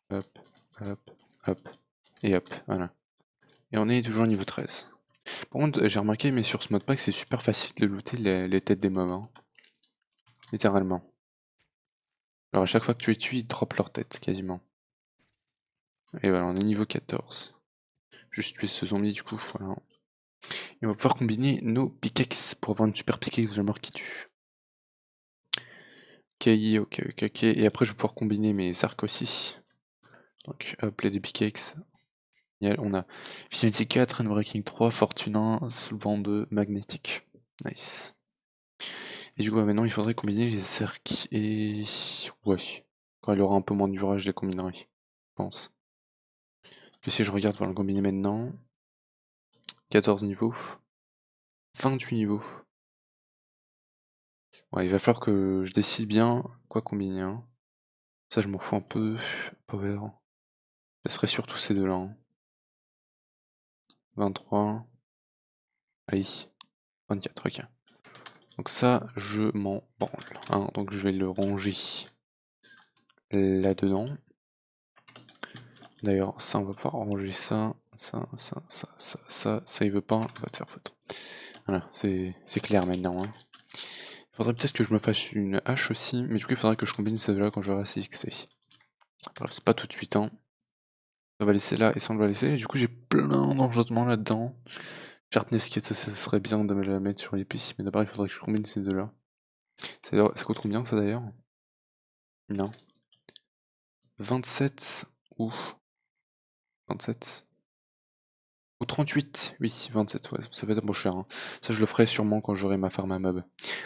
A: hop, hop, hop. Et hop, voilà. Et on est toujours niveau 13. Par contre, j'ai remarqué, mais sur ce modpack, c'est super facile de looter les têtes des mobs. Hein. Littéralement. Alors à chaque fois que tu les tues, ils drop leur tête, quasiment. Et voilà, on est niveau 14. Juste tuer ce zombie du coup, voilà. Et on va pouvoir combiner nos pickaxes pour avoir une super pickaxe de la mort qui tue. Ok. Et après, je vais pouvoir combiner mes arcs aussi. Donc, hop, les deux pickaxes. On a Vitality 4, Unbreaking 3, Fortune 1, Soulevant 2, Magnétique. Nice. Et du coup, maintenant, il faudrait combiner les arcs et... Ouais. Quand il aura un peu moins de durage, je les combinerai. Je pense. Et si je regarde, on va le combiner maintenant. 14 niveaux. 28 niveaux. Ouais, il va falloir que je décide bien quoi combiner. Hein. Ça, je m'en fous un peu. Power. Ce serait surtout ces deux-là. Hein. 23. Allez. 24, ok. Donc ça, je m'en branle. Hein. Donc je vais le ranger là-dedans. D'ailleurs, ça, on va pouvoir ranger ça. Ça, il veut pas, on va te faire foutre. Voilà, c'est clair maintenant. Hein. Il faudrait peut-être que je me fasse une hache aussi, mais du coup, il faudrait que je combine ces deux-là quand j'aurai assez XP. Bref, c'est pas tout de suite. Hein. On va laisser là et ça, on va laisser. Et du coup, j'ai plein d'enchantements là-dedans. Sharpness Kit, ça serait bien de me la mettre sur l'épée, mais d'abord, il faudrait que je combine ces deux-là. Ça coûte combien ça d'ailleurs? Non. 27 ou 27 ou 38, oui, 27, ouais, ça va être bon cher. Hein. Ça, je le ferai sûrement quand j'aurai ma farm à mob.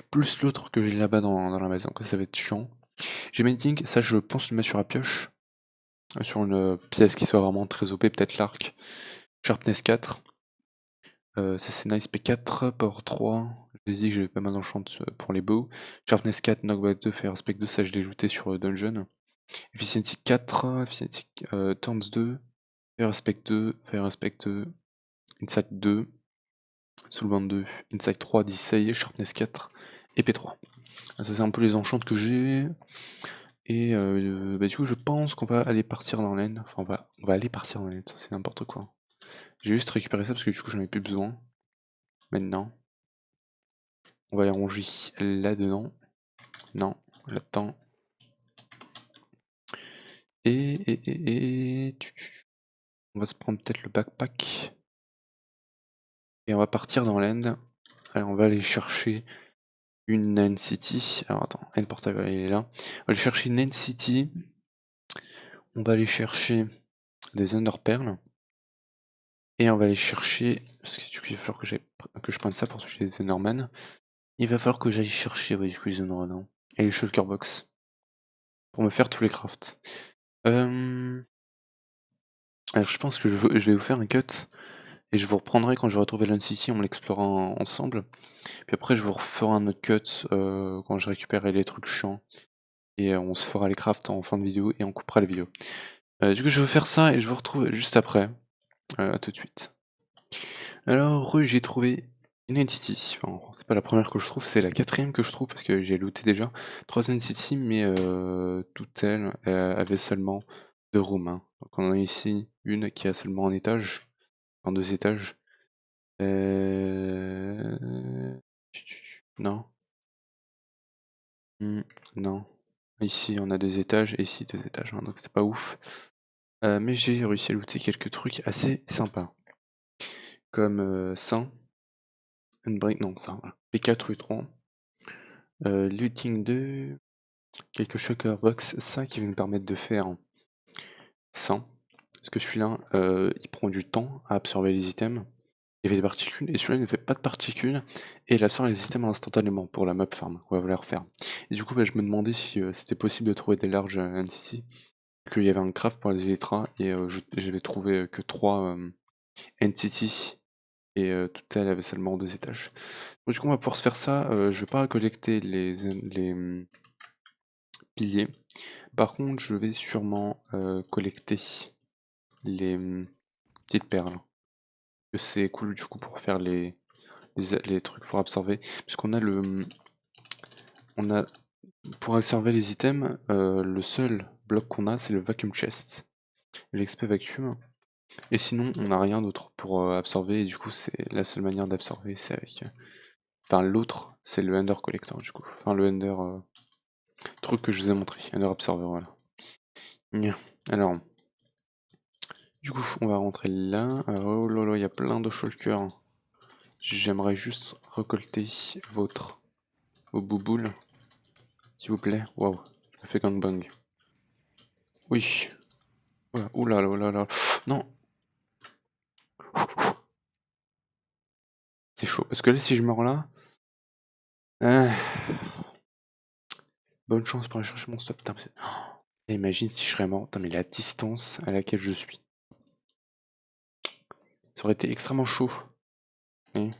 A: Plus l'autre que j'ai là-bas dans la maison, ça va être chiant. J'ai Mating, ça je pense le mettre sur la pioche. Sur une pièce qui soit vraiment très OP, peut-être l'arc. Sharpness 4. Ça c'est nice, P4, Power 3. Je l'ai dit que j'avais pas mal d'enchant pour les bows. Sharpness 4, Knockback 2, Fire Aspect 2, ça je l'ai ajouté sur Dungeon. Efficiency 4, Efficiency Turns 2, Fire Aspect 2, Fire Aspect 2, Insight 2, Soulevant 2, Insight 3, Dissay, Sharpness 4, Épée 3. Ça c'est un peu les enchants que j'ai. Et bah, du coup je pense qu'on va aller partir dans l'end. Enfin on va aller partir dans l'end, ça c'est n'importe quoi. J'ai juste récupéré ça parce que du coup j'en ai plus besoin. Maintenant. On va les ranger là-dedans. Non, là-dedans. Et... On va se prendre peut-être le backpack. Et on va partir dans l'end. Allez, on va aller chercher une End City. Alors attends, End Portable, il est là. On va aller chercher une End City. On va aller chercher des Underpearls. Et on va aller chercher... Parce que du coup il va falloir que je prenne ça pour tuer les Enderman. Il va falloir que j'aille chercher du coup les Enderman. Et les Shulker Box. Pour me faire tous les crafts. Alors je pense que je vais vous faire un cut. Et je vous reprendrai quand je retrouvé Lone City, on l'explorera ensemble. Puis après je vous referai un autre cut quand je récupérerai les trucs chiants. Et on se fera les crafts en fin de vidéo et on coupera les vidéos. Du coup je vais faire ça et je vous retrouve juste après. À tout de suite. Alors j'ai trouvé une entity. Enfin, c'est pas la première que je trouve, c'est la quatrième que je trouve parce que j'ai looté déjà. 3 entity mais toutes elles avaient seulement 2 rooms. Hein. Donc on a ici une qui a seulement un étage. En 2 étages. Non. Non. Ici on a 2 étages et ici 2 étages. Hein, donc c'était pas ouf. Mais j'ai réussi à looter quelques trucs assez sympas. Comme ça. Unbreak, non, ça, voilà. P4, U3. Looting 2. Quelques shulker box. Ça qui va me permettre de faire ça. Parce que celui-là, il prend du temps à absorber les items. Il fait des particules, et celui-là ne fait pas de particules, et il absorbe les items instantanément pour la mob farm, on va vous la refaire. Et du coup, je me demandais si c'était possible de trouver des larges NCC, qu'il y avait un craft pour les Elytra, et j'avais trouvé que 3 NCT, et toutes elles avaient seulement 2 étages. Donc, du coup, on va pouvoir se faire ça. Je vais pas collecter les piliers. Par contre, je vais sûrement collecter les petites perles. C'est cool du coup pour faire les trucs pour absorber. Puisqu'on a on a pour absorber les items, le seul bloc qu'on a c'est le vacuum chest. L'XP vacuum. Et sinon on n'a rien d'autre pour absorber, et du coup c'est la seule manière d'absorber c'est avec. Enfin l'autre c'est le Ender Collector du coup. Enfin le Ender truc que je vous ai montré. Ender Absorber, voilà. Alors. Du coup on va rentrer là. Oh là là, il y a plein de shulkers. J'aimerais juste récolter vos bouboules. S'il vous plaît. Waouh, je me fais gangbang. Oui. Ouh là là, oh là là. Non. C'est chaud. Parce que là, si je meurs là. Bonne chance pour aller chercher mon stuff. Putain, imagine si je serais mort. Putain, mais la distance à laquelle je suis. Ça aurait été extrêmement chaud. Oui.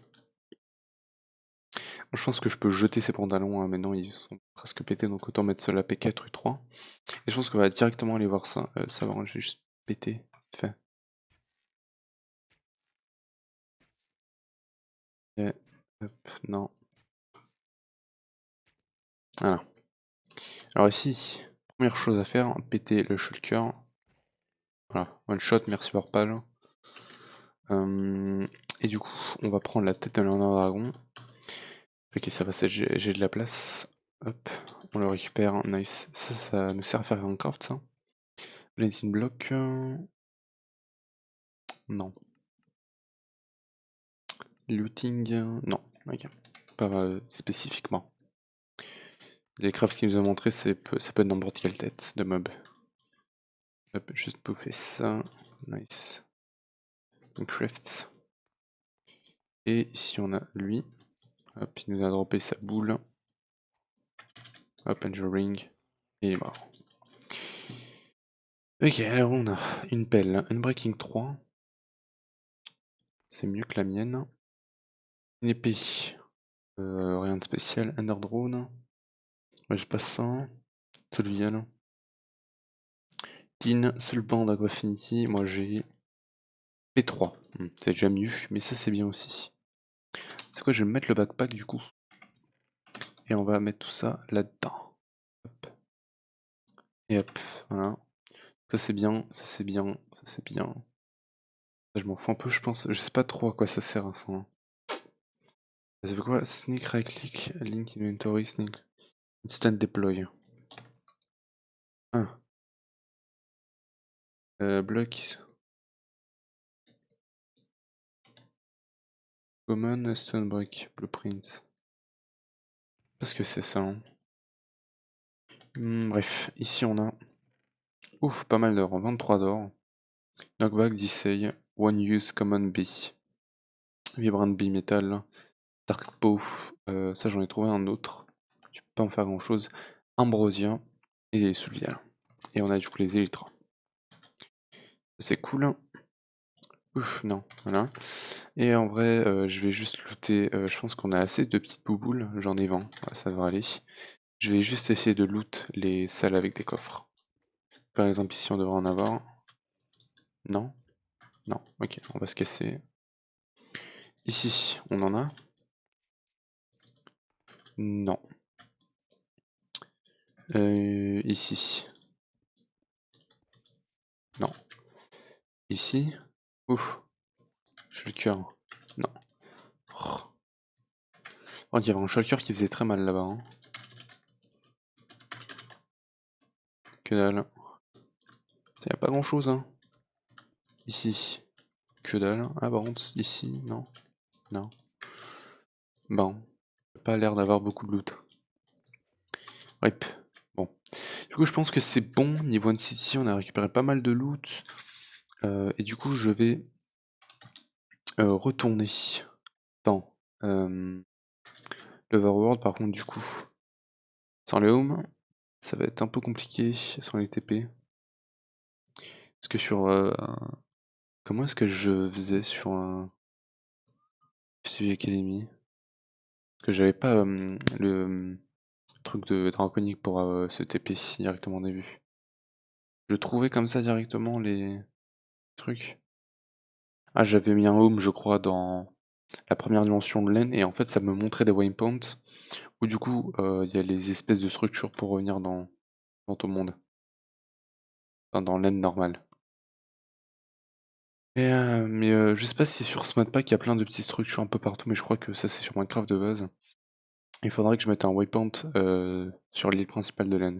A: Je pense que je peux jeter ces pantalons. Hein. Maintenant, ils sont presque pétés. Donc autant mettre cela P4, U3. Et je pense qu'on va directement aller voir ça. Ça va, j'ai juste pété. Vite fait. Et, hop, non. Voilà. Alors ici, première chose à faire, péter le shulker. Voilà, one shot, merci Warpal. Et du coup, on va prendre la tête de l'Ender Dragon. Ok, ça va, j'ai de la place. Hop, on le récupère, nice. Ça nous sert à faire un craft, ça. Lightning block. Non. Looting. Non, ok. Pas spécifiquement. Les crafts qu'il nous a montré, ça peut être n'importe quelle tête de mob. Hop, juste bouffer ça. Nice. Crafts. Et ici on a lui. Hop, il nous a droppé sa boule. Hop, Angel Ring. Et il est mort. Ok, alors on a une pelle, Unbreaking 3. C'est mieux que la mienne. Une épée. Rien de spécial. Ender Drone. Ouais, j'ai pas ça. Solvial. Tin, seul band d'Aqua Affinity. Moi j'ai P3. C'est déjà mieux, mais ça c'est bien aussi. C'est quoi, je vais mettre le backpack du coup. Et on va mettre tout ça là-dedans. Hop. Et hop, voilà. Ça c'est bien, ça c'est bien, ça c'est bien. Je m'en fous un peu, je pense. Je sais pas trop à quoi ça sert, ça. Ça fait quoi? Sneak, right click, link inventory, sneak. Instant deploy. Ah. Block. Common, Stonebreak, blueprint. Parce que c'est ça. Hein. Bref, ici on a. Ouf, pas mal d'or. 23 d'or. Knockback, Dissay, One Use, Common B. Vibrant B Metal. Dark Pow. Ça j'en ai trouvé un autre. Tu peux pas en faire grand chose. Ambrosia et les Soulial. Et on a du coup les Elytra. C'est cool. Ouf, non, voilà. Et en vrai, je vais juste looter. Je pense qu'on a assez de petites bouboules. J'en ai 20, ça devrait aller. Je vais juste essayer de loot les salles avec des coffres. Par exemple, ici on devrait en avoir. Non? Non, ok, on va se casser. Ici, on en a? Non. Ici. Non. Ici? Ouf. Shulker. Non. Oh, il y avait un shulker qui faisait très mal là-bas. Hein. Que dalle. Il n'y a pas grand chose, hein. Ici, que dalle. Ah par contre, ici, non. Non. Bon, pas l'air d'avoir beaucoup de loot. Rip. Bon. Du coup, je pense que c'est bon. Niveau One City, on a récupéré pas mal de loot. Et du coup, je vais retourner dans l'Overworld. Par contre, du coup, sans les homes, ça va être un peu compliqué sans les TP. Parce que sur... comment est-ce que je faisais sur FCB Academy? Parce que j'avais pas le truc de draconique pour se TP directement au début. Je trouvais comme ça directement les trucs. Ah, j'avais mis un home, je crois, dans la première dimension de l'En, et en fait, ça me montrait des waypoints, où du coup, il y a les espèces de structures pour revenir dans ton monde. Enfin, dans l'En normal. Mais je sais pas si sur ce modpack, il y a plein de petites structures un peu partout, mais je crois que ça, c'est sur Minecraft de base. Il faudrait que je mette un waypoint sur l'île principale de l'En,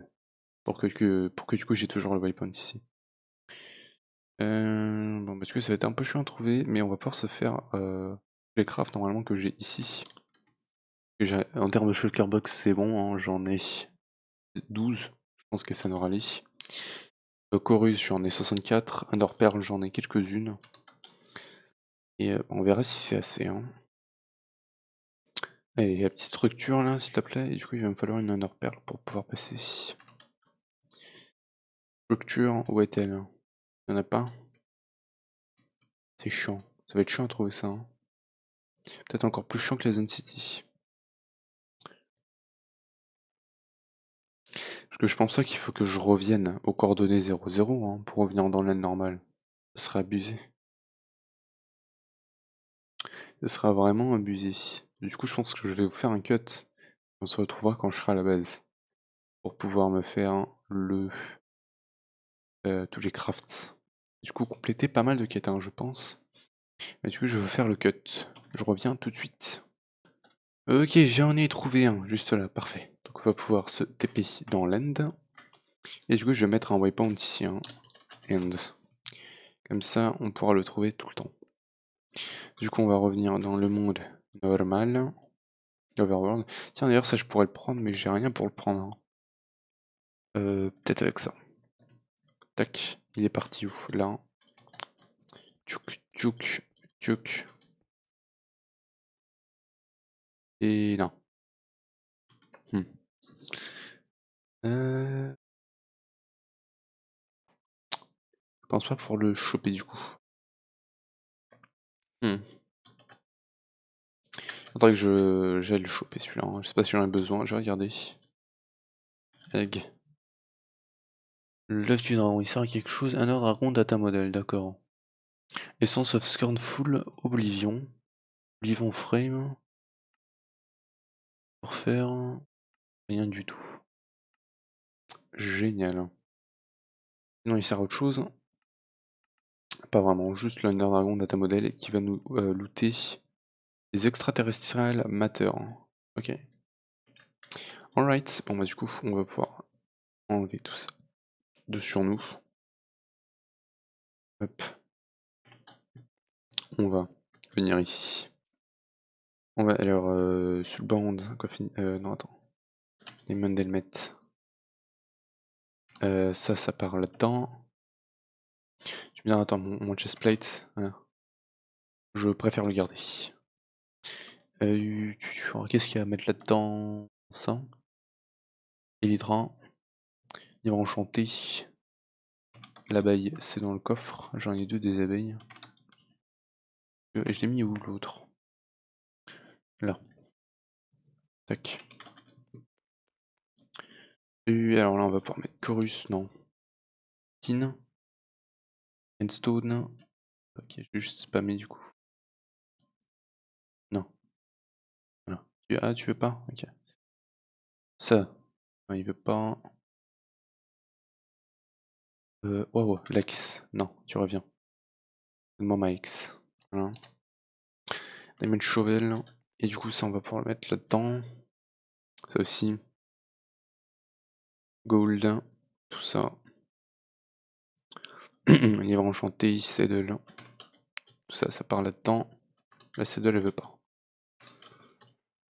A: pour que du coup, j'ai toujours le waypoint ici. Bon, bah, du coup, ça va être un peu chiant à trouver, mais on va pouvoir se faire les crafts normalement que j'ai ici. En termes de shulker box, c'est bon, hein, j'en ai 12, je pense que ça nous rallie. Chorus, j'en ai 64, Underpearl, j'en ai quelques-unes. Et on verra si c'est assez. Hein. Allez, la petite structure là, s'il te plaît, et du coup, il va me falloir une Underpearl pour pouvoir passer. Structure, où est-elle? Il n'y en a pas? C'est chiant. Ça va être chiant à trouver ça. Hein. Peut-être encore plus chiant que les N-City. Parce que je pense pas qu'il faut que je revienne aux coordonnées 0,0 hein, pour revenir dans l'aile normale. Ça serait abusé. Ça sera vraiment abusé. Du coup, je pense que je vais vous faire un cut. On se retrouvera quand je serai à la base. Pour pouvoir me faire tous les crafts. Du coup, compléter pas mal de quêtes, hein, je pense. Mais du coup, je vais vous faire le cut. Je reviens tout de suite. Ok, j'en ai trouvé un, juste là, parfait. Donc on va pouvoir se TP dans l'end. Et du coup, je vais mettre un waypoint ici, hein. End. Comme ça, on pourra le trouver tout le temps. Du coup, on va revenir dans le monde normal. Overworld. Tiens, d'ailleurs, ça, je pourrais le prendre, mais j'ai rien pour le prendre. Hein. Peut-être avec ça. Tac, il est parti où? Là. Tchouk, tchouk, tchouk. Et là. Je pense pas pouvoir le choper du coup. Faudrait que j'aille le choper celui-là. Hein. Je sais pas si j'en ai besoin. Je vais regarder. Egg. L'œuf du dragon, il sert à quelque chose. Un dragon data model, d'accord. Essence of Scornful Oblivion. Oblivion Frame. Pour faire rien du tout. Génial. Non, il sert à autre chose. Pas vraiment, juste l'Under Dragon Data Model qui va nous looter les extraterrestrial matter. Ok. Alright, bon bah du coup on va pouvoir enlever tout ça de sur nous. Hop. On va venir ici. On va alors Soulbound, coffin. Non attends. Les Helmet. Ça part là-dedans. Tu me dis attends mon chestplate. Je préfère le garder. Qu'est-ce qu'il y a à mettre là-dedans? Ça. Elytra. Livre enchanté. L'abeille, c'est dans le coffre. J'en ai deux des abeilles. Et je l'ai mis où l'autre? Là. Tac. Et alors là, on va pouvoir mettre Chorus, non. Tin. Endstone. Ok, je vais juste spammer du coup. Non. Voilà. Ah, tu veux pas? Ok. Ça. Non, il veut pas. Oh, l'X. Non, tu reviens. Donne-moi ma X. Voilà. Diamond Shovel. Et du coup, ça, on va pouvoir le mettre là-dedans. Ça aussi. Gold. Tout ça. livre enchanté, saddle. Tout ça, ça part là-dedans. La saddle, elle veut pas.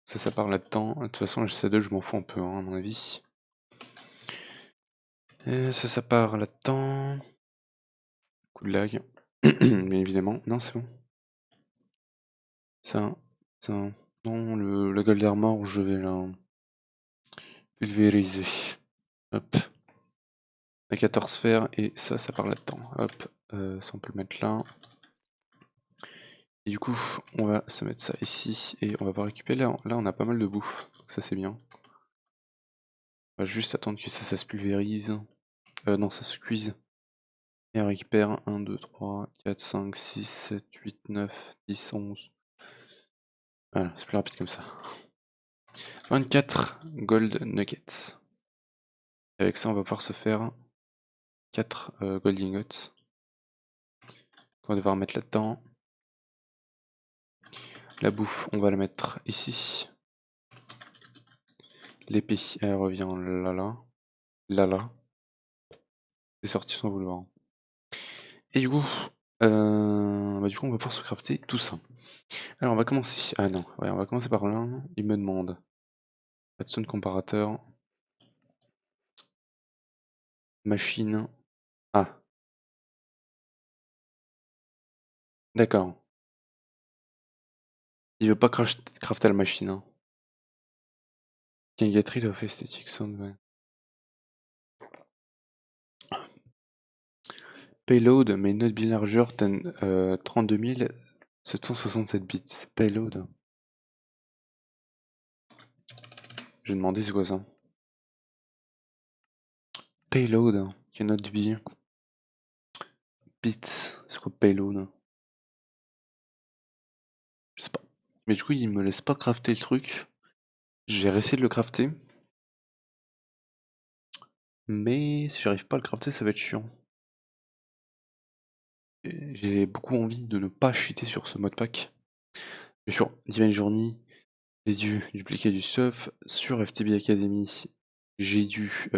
A: Ça part là-dedans. De toute façon, la saddle, je m'en fous un peu, hein, à mon avis. Et ça part là-dedans. Coup de lag. Bien évidemment. Non, c'est bon. Ça. Non, le Gold Armor, je vais la pulvériser. Hop. La 14 sphères et ça part là-dedans. Hop. Ça, on peut le mettre là. Et du coup, on va se mettre ça ici et on va pas récupérer. Là, on a pas mal de bouffe. Donc ça, c'est bien. On va juste attendre que ça se pulvérise. Non, ça se cuise. Et on récupère 1, 2, 3, 4, 5, 6, 7, 8, 9, 10, 11. Voilà, c'est plus rapide comme ça. 24 gold nuggets. Et avec ça, on va pouvoir se faire 4 gold ingots. On va devoir mettre là-dedans. La bouffe, on va la mettre ici. L'épée, elle revient là, là. Là, là. C'est sorti sans vouloir. Et du coup, on va pouvoir se crafter tout ça. Alors, on va commencer. Ah non, ouais, on va commencer par là. Il me demande. Redstone comparateur. Machine. Ah. D'accord. Il veut pas crafter la machine. Hein. King Tree of Aesthetic Sound. Ouais. Payload may not be larger than 32 767 bits. Payload. Je vais demander c'est quoi ça. Payload cannot be bits. C'est quoi payload? Je sais pas. Mais du coup, il me laisse pas crafter le truc. Je vais essayer de le crafter. Mais si j'arrive pas à le crafter, ça va être chiant. J'ai beaucoup envie de ne pas cheater sur ce modpack. Sur Divine Journey, j'ai dû dupliquer du stuff. Sur FTB Academy, j'ai dû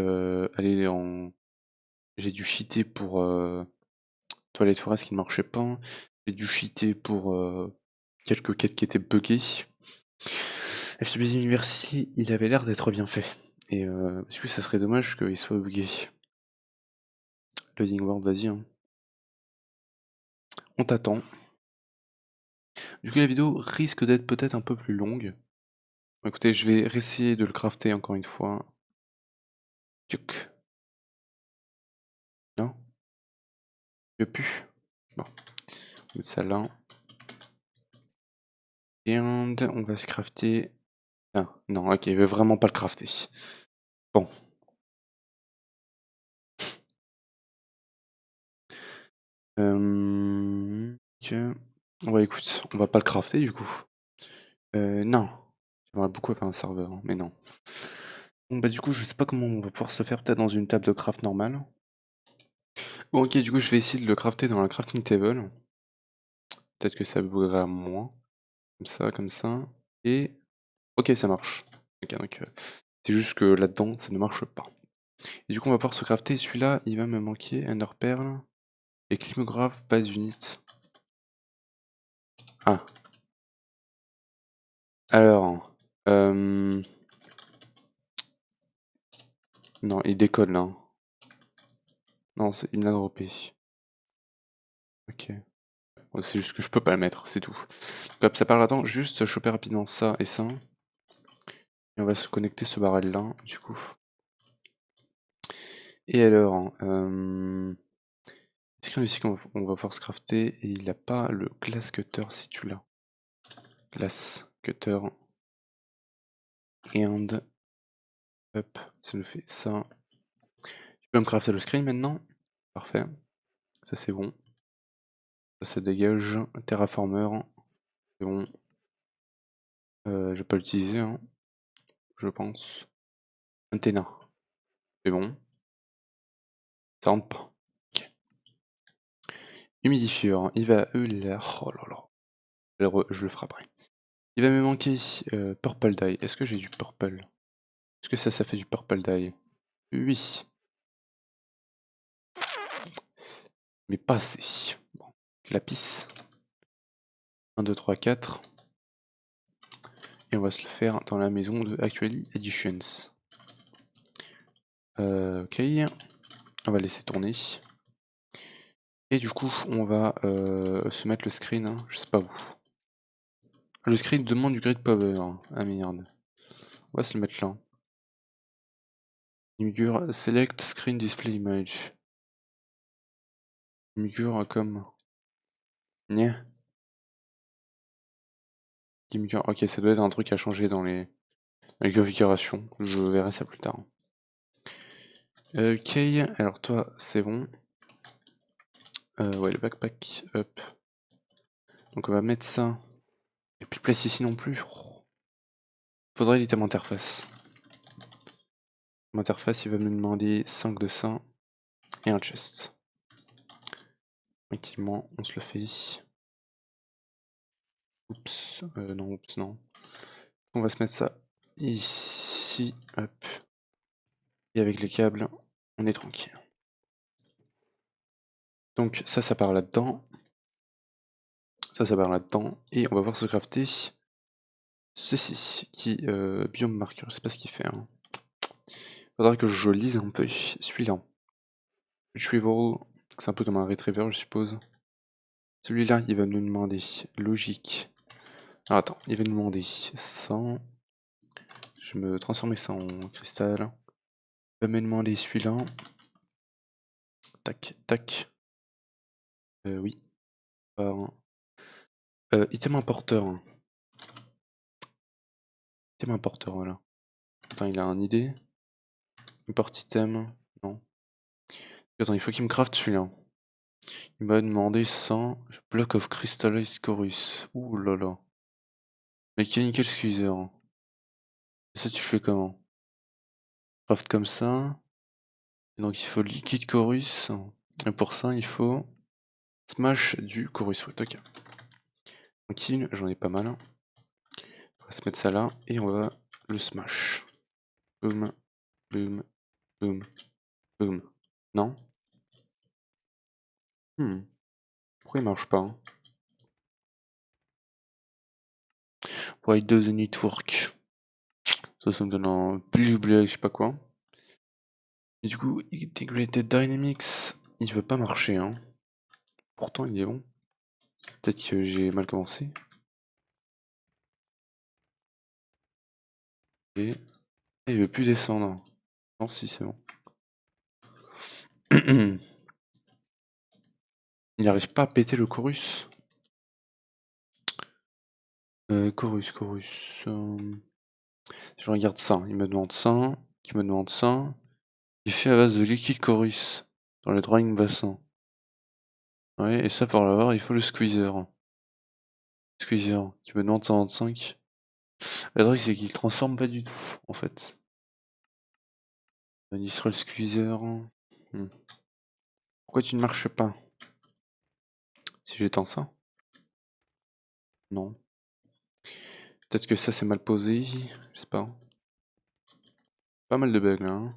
A: aller en. J'ai dû cheater pour Toilette Forest qui ne marchait pas. J'ai dû cheater pour quelques quêtes qui étaient buggées. FTB University, il avait l'air d'être bien fait. Et du coup, ça serait dommage qu'il soit buggé. Loading World, vas-y. Hein. On t'attend. Du coup, la vidéo risque d'être peut-être un peu plus longue. Bon, écoutez, je vais essayer de le crafter encore une fois. Tchouk. Non? Il veut plus. Bon. On va mettre ça là. Et on va se crafter. Ah, non, ok, il veut vraiment pas le crafter. Bon. Ok. Ouais, écoute, on va pas le crafter du coup. Non. J'aimerais beaucoup faire un serveur, hein, mais non. Bon, bah, du coup, je sais pas comment on va pouvoir se faire, peut-être dans une table de craft normale. Bon, ok, du coup, je vais essayer de le crafter dans la crafting table. Peut-être que ça buggera moins. Comme ça, comme ça. Et. Ok, ça marche. Ok, donc. C'est juste que là-dedans, ça ne marche pas. Et du coup, on va pouvoir se crafter. Celui-là, il va me manquer Ender Pearl et Climograph base unit. Ah. Alors. Non, il déconne là. Non, il me l'a droppé. Ok. Bon, c'est juste que je peux pas le mettre, c'est tout. Donc, hop, ça part là-dedans. Juste choper rapidement ça et ça. Et on va se connecter ce barrel là, du coup. Et alors, est-ce qu'il y en a ici qu'on va pouvoir se crafter et il n'a pas le glass cutter si tu l'as. Glass cutter. And. Hop, ça nous fait ça. Tu peux me crafter le screen maintenant. Parfait. Ça c'est bon. Ça dégage. Terraformer. C'est bon. Je vais pas l'utiliser, hein, je pense. Antenna. C'est bon. Ça rentre pas. Ok. Humidifieur. Il va. Oh là là. Je le ferai après. Il va me manquer Purple Dye. Est-ce que j'ai du Purple? Est-ce que ça fait du Purple Dye? Oui. mais pas assez. Bon. Lapis. 1, 2, 3, 4. Et on va se le faire dans la maison de Actually Editions. Ok. On va laisser tourner. Et du coup, on va se mettre le screen, hein, je sais pas où. Le screen demande du grid power. Ah merde. On va se le mettre là. Imgur, select screen display image. Imgur comme. Nya. Imgur, ok, ça doit être un truc à changer dans les configurations. Je verrai ça plus tard. Ok, alors toi, c'est bon. Ouais, le backpack, hop. Donc on va mettre ça. Il n'y a plus de place ici non plus. Faudrait l'item interface. L'interface, il va me demander 5 de ça et un chest. Tranquillement, on se le fait. Oups, non, oups, non. On va se mettre ça ici, hop. Et avec les câbles, on est tranquille. Donc ça part là-dedans. Ça part là-dedans. Et on va voir se crafter ceci, qui biome marqueur, je sais pas ce qu'il fait. Hein. Faudra que je lise un peu celui-là. Retrieval, c'est un peu comme un retriever, je suppose. Celui-là, il va nous demander logique. Alors attends, il va nous demander 100. Je vais me transformer ça en cristal. Il va me demander celui-là. Tac, tac. Oui. Item importeur. Item importeur, voilà. Attends, il a un idée. Import item. Non. Attends, il faut qu'il me craft celui-là. Il m'a demandé 100 block of crystallized chorus. Ouh là là. Mechanical squeezer. Ça, tu fais comment? Craft comme ça. Et donc, il faut liquide chorus. Et pour ça, il faut smash du chorus fruit. Ok. Tranquille, j'en ai pas mal. On va se mettre ça là et on va le smash. Boum, boum, boum, boum. Non? Pourquoi il marche pas? Hein? Why doesn't it work? Ça me donne un bleu, je sais pas quoi. Et du coup, Integrated Dynamics, il veut pas marcher, hein. Pourtant, il est bon. Peut-être que j'ai mal commencé. Et il veut plus descendre. Non, si, c'est bon. Il n'arrive pas à péter le chorus. Chorus. Je regarde ça. Il me demande ça. Qui me demande ça. Il fait à base de liquide chorus dans le drawing bassin. Ouais, et ça pour l'avoir, il faut le squeezer. Squeezer, qui me demande 125. Le truc, c'est qu'il transforme pas du tout, en fait. Ministral squeezer. Pourquoi tu ne marches pas? Si j'étends ça? Non. Peut-être que ça c'est mal posé, je sais pas. Pas mal de bugs là. Hein.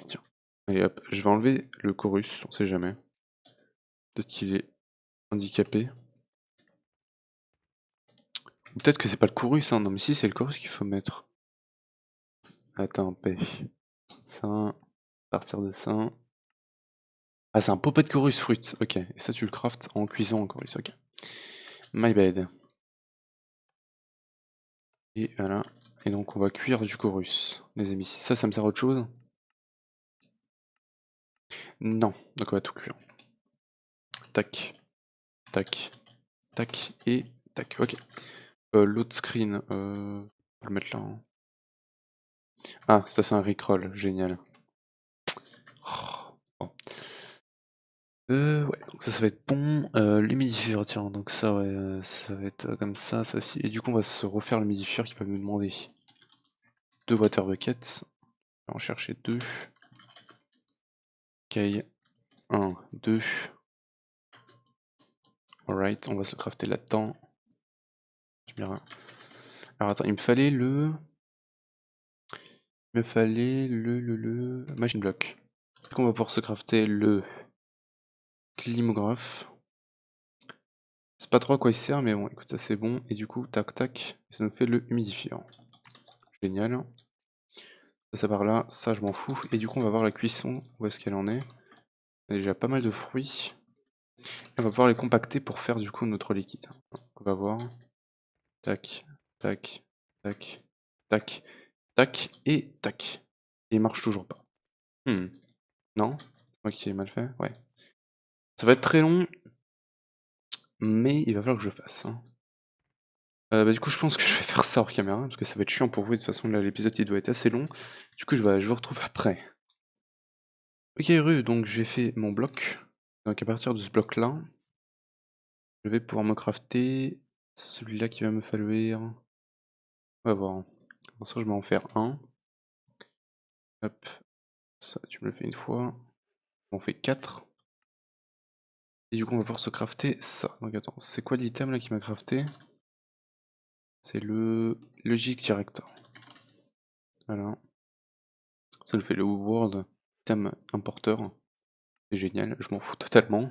A: Tiens. Allez hop, je vais enlever le chorus, on sait jamais. Peut-être qu'il est handicapé. Ou peut-être que c'est pas le chorus, hein. Non mais si c'est le chorus qu'il faut mettre. Attends, paix. Ça, à partir de ça. Ah c'est un popet de chorus fruit, ok. Et ça tu le craftes en cuisant en chorus, ok. My bad. Et voilà. Et donc on va cuire du chorus, les amis. Ça me sert à autre chose? Non, donc on va tout cuire. Tac, tac, tac, et tac, ok. L'autre screen, on va le mettre là. Hein. Ah, ça c'est un Rickroll, génial. Oh, bon. Ouais, donc ça va être bon. L'humidifieur, tiens, donc ça, ouais, ça va être comme ça aussi. Et du coup, on va se refaire l'humidifieur qui va me demander 2 water buckets. On va en chercher 2. Ok, 1, 2. Alright, on va se crafter là-dedans. Tu me diras. Alors attends, il me fallait le... Il me fallait le machine block. Du coup, on va pouvoir se crafter le Climographe. C'est pas trop à quoi il sert, mais bon, écoute, ça c'est bon. Et du coup, tac, tac, ça nous fait le humidifiant. Génial. Ça par là, ça je m'en fous. Et du coup, on va voir la cuisson, où est-ce qu'elle en est. Il y a déjà pas mal de fruits. Et on va pouvoir les compacter pour faire du coup notre liquide. On va voir. Tac, tac, tac, tac, tac, et tac. Et il marche toujours pas. Non? C'est moi qui ai mal fait? Ouais. Ça va être très long, mais il va falloir que je fasse, hein. Bah, du coup, je pense que je vais faire ça hors caméra, parce que ça va être chiant pour vous, et de toute façon, là, l'épisode, il doit être assez long. Du coup, je vous retrouve après. Ok, donc j'ai fait mon bloc. Donc à partir de ce bloc-là, je vais pouvoir me crafter celui-là qui va me falloir. On va voir. Pour ça, je vais en faire un. Hop, ça, tu me le fais une fois. On fait 4. Et du coup, on va pouvoir se crafter ça. Donc attends, c'est quoi l'item là qui m'a crafté? C'est le Logic Director. Voilà. Ça nous fait le World Item Importer. C'est génial, je m'en fous totalement.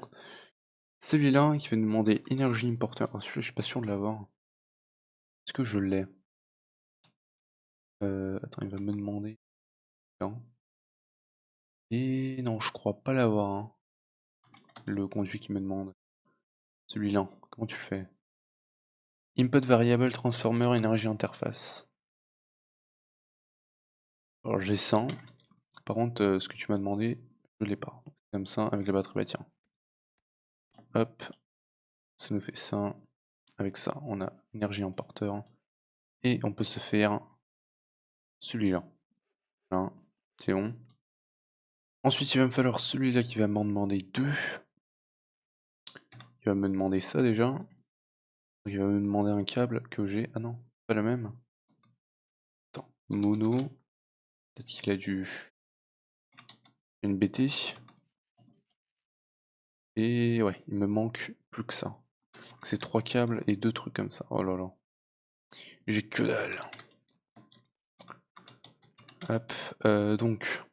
A: Celui-là qui va nous demander Energy Importer. Oh, celui-là, je suis pas sûr de l'avoir. Est-ce que je l'ai? Attends, il va me demander. Non. Et non, je crois pas l'avoir, hein. Le conduit qui me demande. Celui-là, comment tu le fais? Input Variable Transformer Energy Interface. Alors j'ai 100. Par contre, ce que tu m'as demandé, je l'ai pas. Comme ça, avec la batterie, bah tiens. Hop, ça nous fait ça. Avec ça, on a énergie emporteur. Et on peut se faire celui-là. Là, c'est bon. Ensuite, il va me falloir celui-là qui va m'en demander 2. Il va me demander ça déjà. Il va me demander un câble que j'ai. Ah non, pas le même. Attends, mono. Peut-être qu'il a dû une BT. Et ouais, il me manque plus que ça. C'est 3 câbles et 2 trucs comme ça. Oh là là. J'ai que dalle. Hop, donc.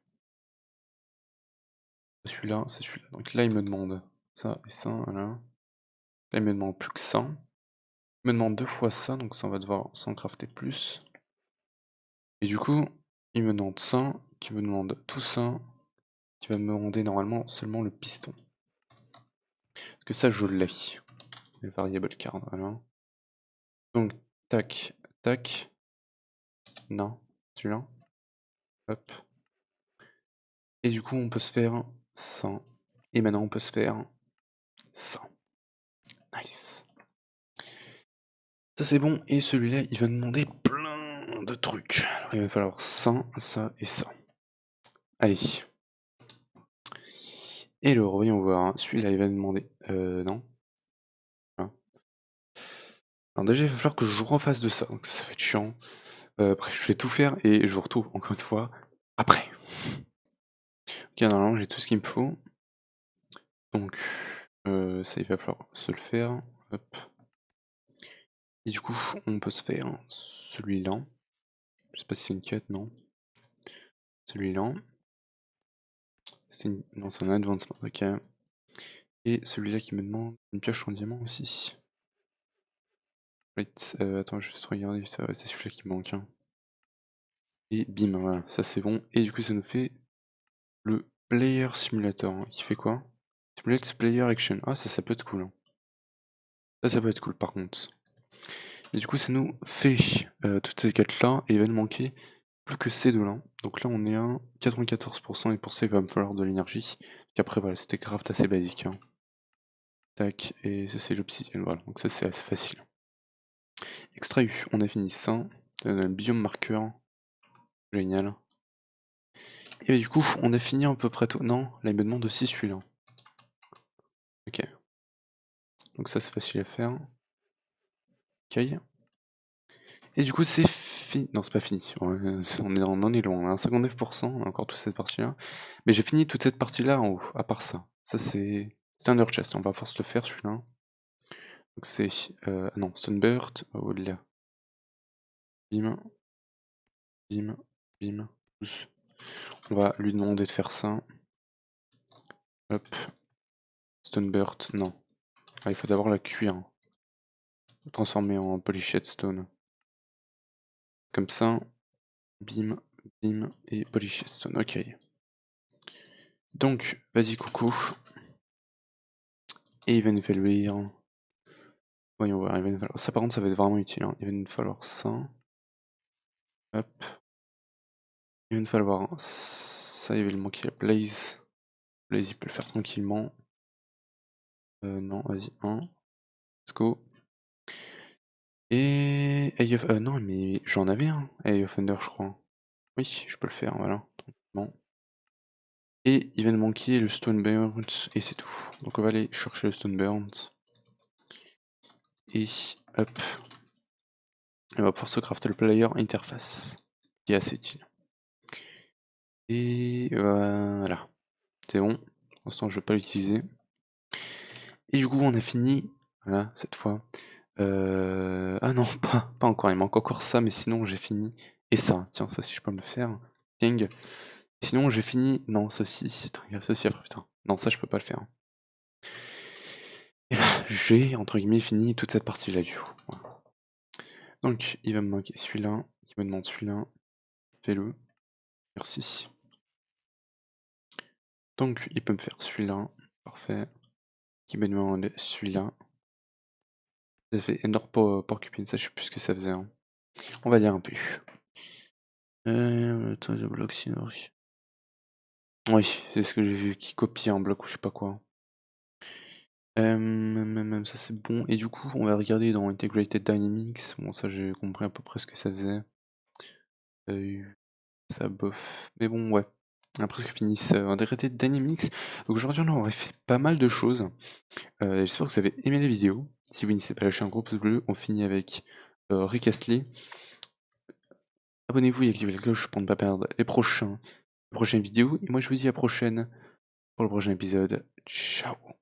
A: Celui-là, c'est celui-là. Donc là, il me demande ça et ça, voilà. Là, il me demande plus que ça. Il me demande 2 fois ça, donc ça, on va devoir s'en crafter plus. Et du coup, il me demande ça, qui me demande tout ça, qui va me demander normalement seulement le piston. Parce que ça, je l'ai. Le variable card, voilà. Donc, tac, tac. Non, celui-là. Hop. Et du coup, on peut se faire ça. Et maintenant, on peut se faire ça. Nice. Ça, c'est bon. Et celui-là, il va demander plein de trucs. Alors, il va falloir ça, ça et ça. Allez. Et le voyons voir, hein. Celui-là, il va demander... non. Voilà. Alors déjà, il va falloir que je refasse de ça. Donc ça va être chiant. Bref, je vais tout faire et je vous retrouve encore une fois après. Ok, normalement, j'ai tout ce qu'il me faut. Donc, ça, il va falloir se le faire. Hop. Et du coup, on peut se faire celui-là. Je sais pas si c'est une quête, non. Celui-là. Non, c'est un advancement, ok. Et celui-là qui me demande une pioche en diamant aussi. Wait, attends, je vais juste regarder, ça, c'est celui-là qui me manque, hein. Et bim, voilà, ça c'est bon. Et du coup, ça nous fait le Player Simulator, hein, qui fait quoi? Simulate Player Action. Ah, ça peut être cool, hein. Ça peut être cool par contre. Et du coup, ça nous fait toutes ces quêtes-là, et il va nous manquer plus que ces deux-là. Donc là, on est à 94%, et pour ça, il va me falloir de l'énergie. Après, voilà, c'était craft assez basique, hein. Tac, et ça c'est l'obsidienne, voilà, donc ça c'est assez facile. Extrait U, on a fini ça. Le biome marqueur. Génial. Et du coup, on a fini à peu près tout. Non, là il me demande aussi celui-là. Ok. Donc ça c'est facile à faire. Ok. Et du coup c'est fini. Non, c'est pas fini. On en est loin. 59%, on a encore toute cette partie-là. Mais j'ai fini toute cette partie-là en haut, à part ça. Ça c'est un chest, on va force le faire celui-là. Donc c'est... non, Sunbird, au-delà. Bim. Bim. Bim. Tous. On va lui demander de faire ça. Hop. Stoneburt, non. Ah, il faut d'abord la cuire. Transformer en Polished Stone. Comme ça. Bim, bim et Polished Stone. Ok. Donc, vas-y coucou. Et il va nous falloir... Voyons voir, il va nous falloir... Ça par contre ça va être vraiment utile. Hein. Il va nous falloir ça. Hop. Il va nous falloir ça, il va lui manquer la Blaze. Blaze il peut le faire tranquillement. Non, vas-y, 1. Let's go. Et... Eye of... non mais j'en avais un. Eye of Thunder je crois. Oui, je peux le faire, voilà. Tranquillement. Et il va nous manquer le Stoneburnt et c'est tout. Donc on va aller chercher le Stoneburnt. Et hop. On va pouvoir se crafter le player interface. Qui est assez utile. Et voilà. C'est bon. Pour l'instant je ne vais pas l'utiliser. Et du coup on a fini. Voilà, cette fois. Ah non, pas encore. Il manque encore ça, mais sinon j'ai fini. Et ça, tiens, ça si je peux me le faire. King. Sinon j'ai fini. Non, ceci. Ceci après, putain. Non, ça je peux pas le faire. Et là, j'ai, entre guillemets, fini toute cette partie-là du coup. Voilà. Donc, il va me manquer celui-là. Il me demande celui-là. Fais-le. Merci. Donc, il peut me faire celui-là. Parfait. Qui me demande celui-là. Ça fait Ender Porcupine, ça je sais plus ce que ça faisait. Hein. On va dire un peu. De bloc synergie. Oui, c'est ce que j'ai vu, qui copie un bloc ou je sais pas quoi. Ça c'est bon. Et du coup, on va regarder dans Integrated Dynamics. Bon, ça j'ai compris à peu près ce que ça faisait. Ça bof. Mais bon, ouais. On a presque fini ça. Integrated Dynamics. Donc aujourd'hui, on aurait fait pas mal de choses. J'espère que vous avez aimé la vidéo. Si vous n'hésitez pas à lâcher un gros pouce bleu, on finit avec Rick Astley. Abonnez-vous et activez la cloche pour ne pas perdre les prochaines vidéos. Et moi, je vous dis à la prochaine pour le prochain épisode. Ciao!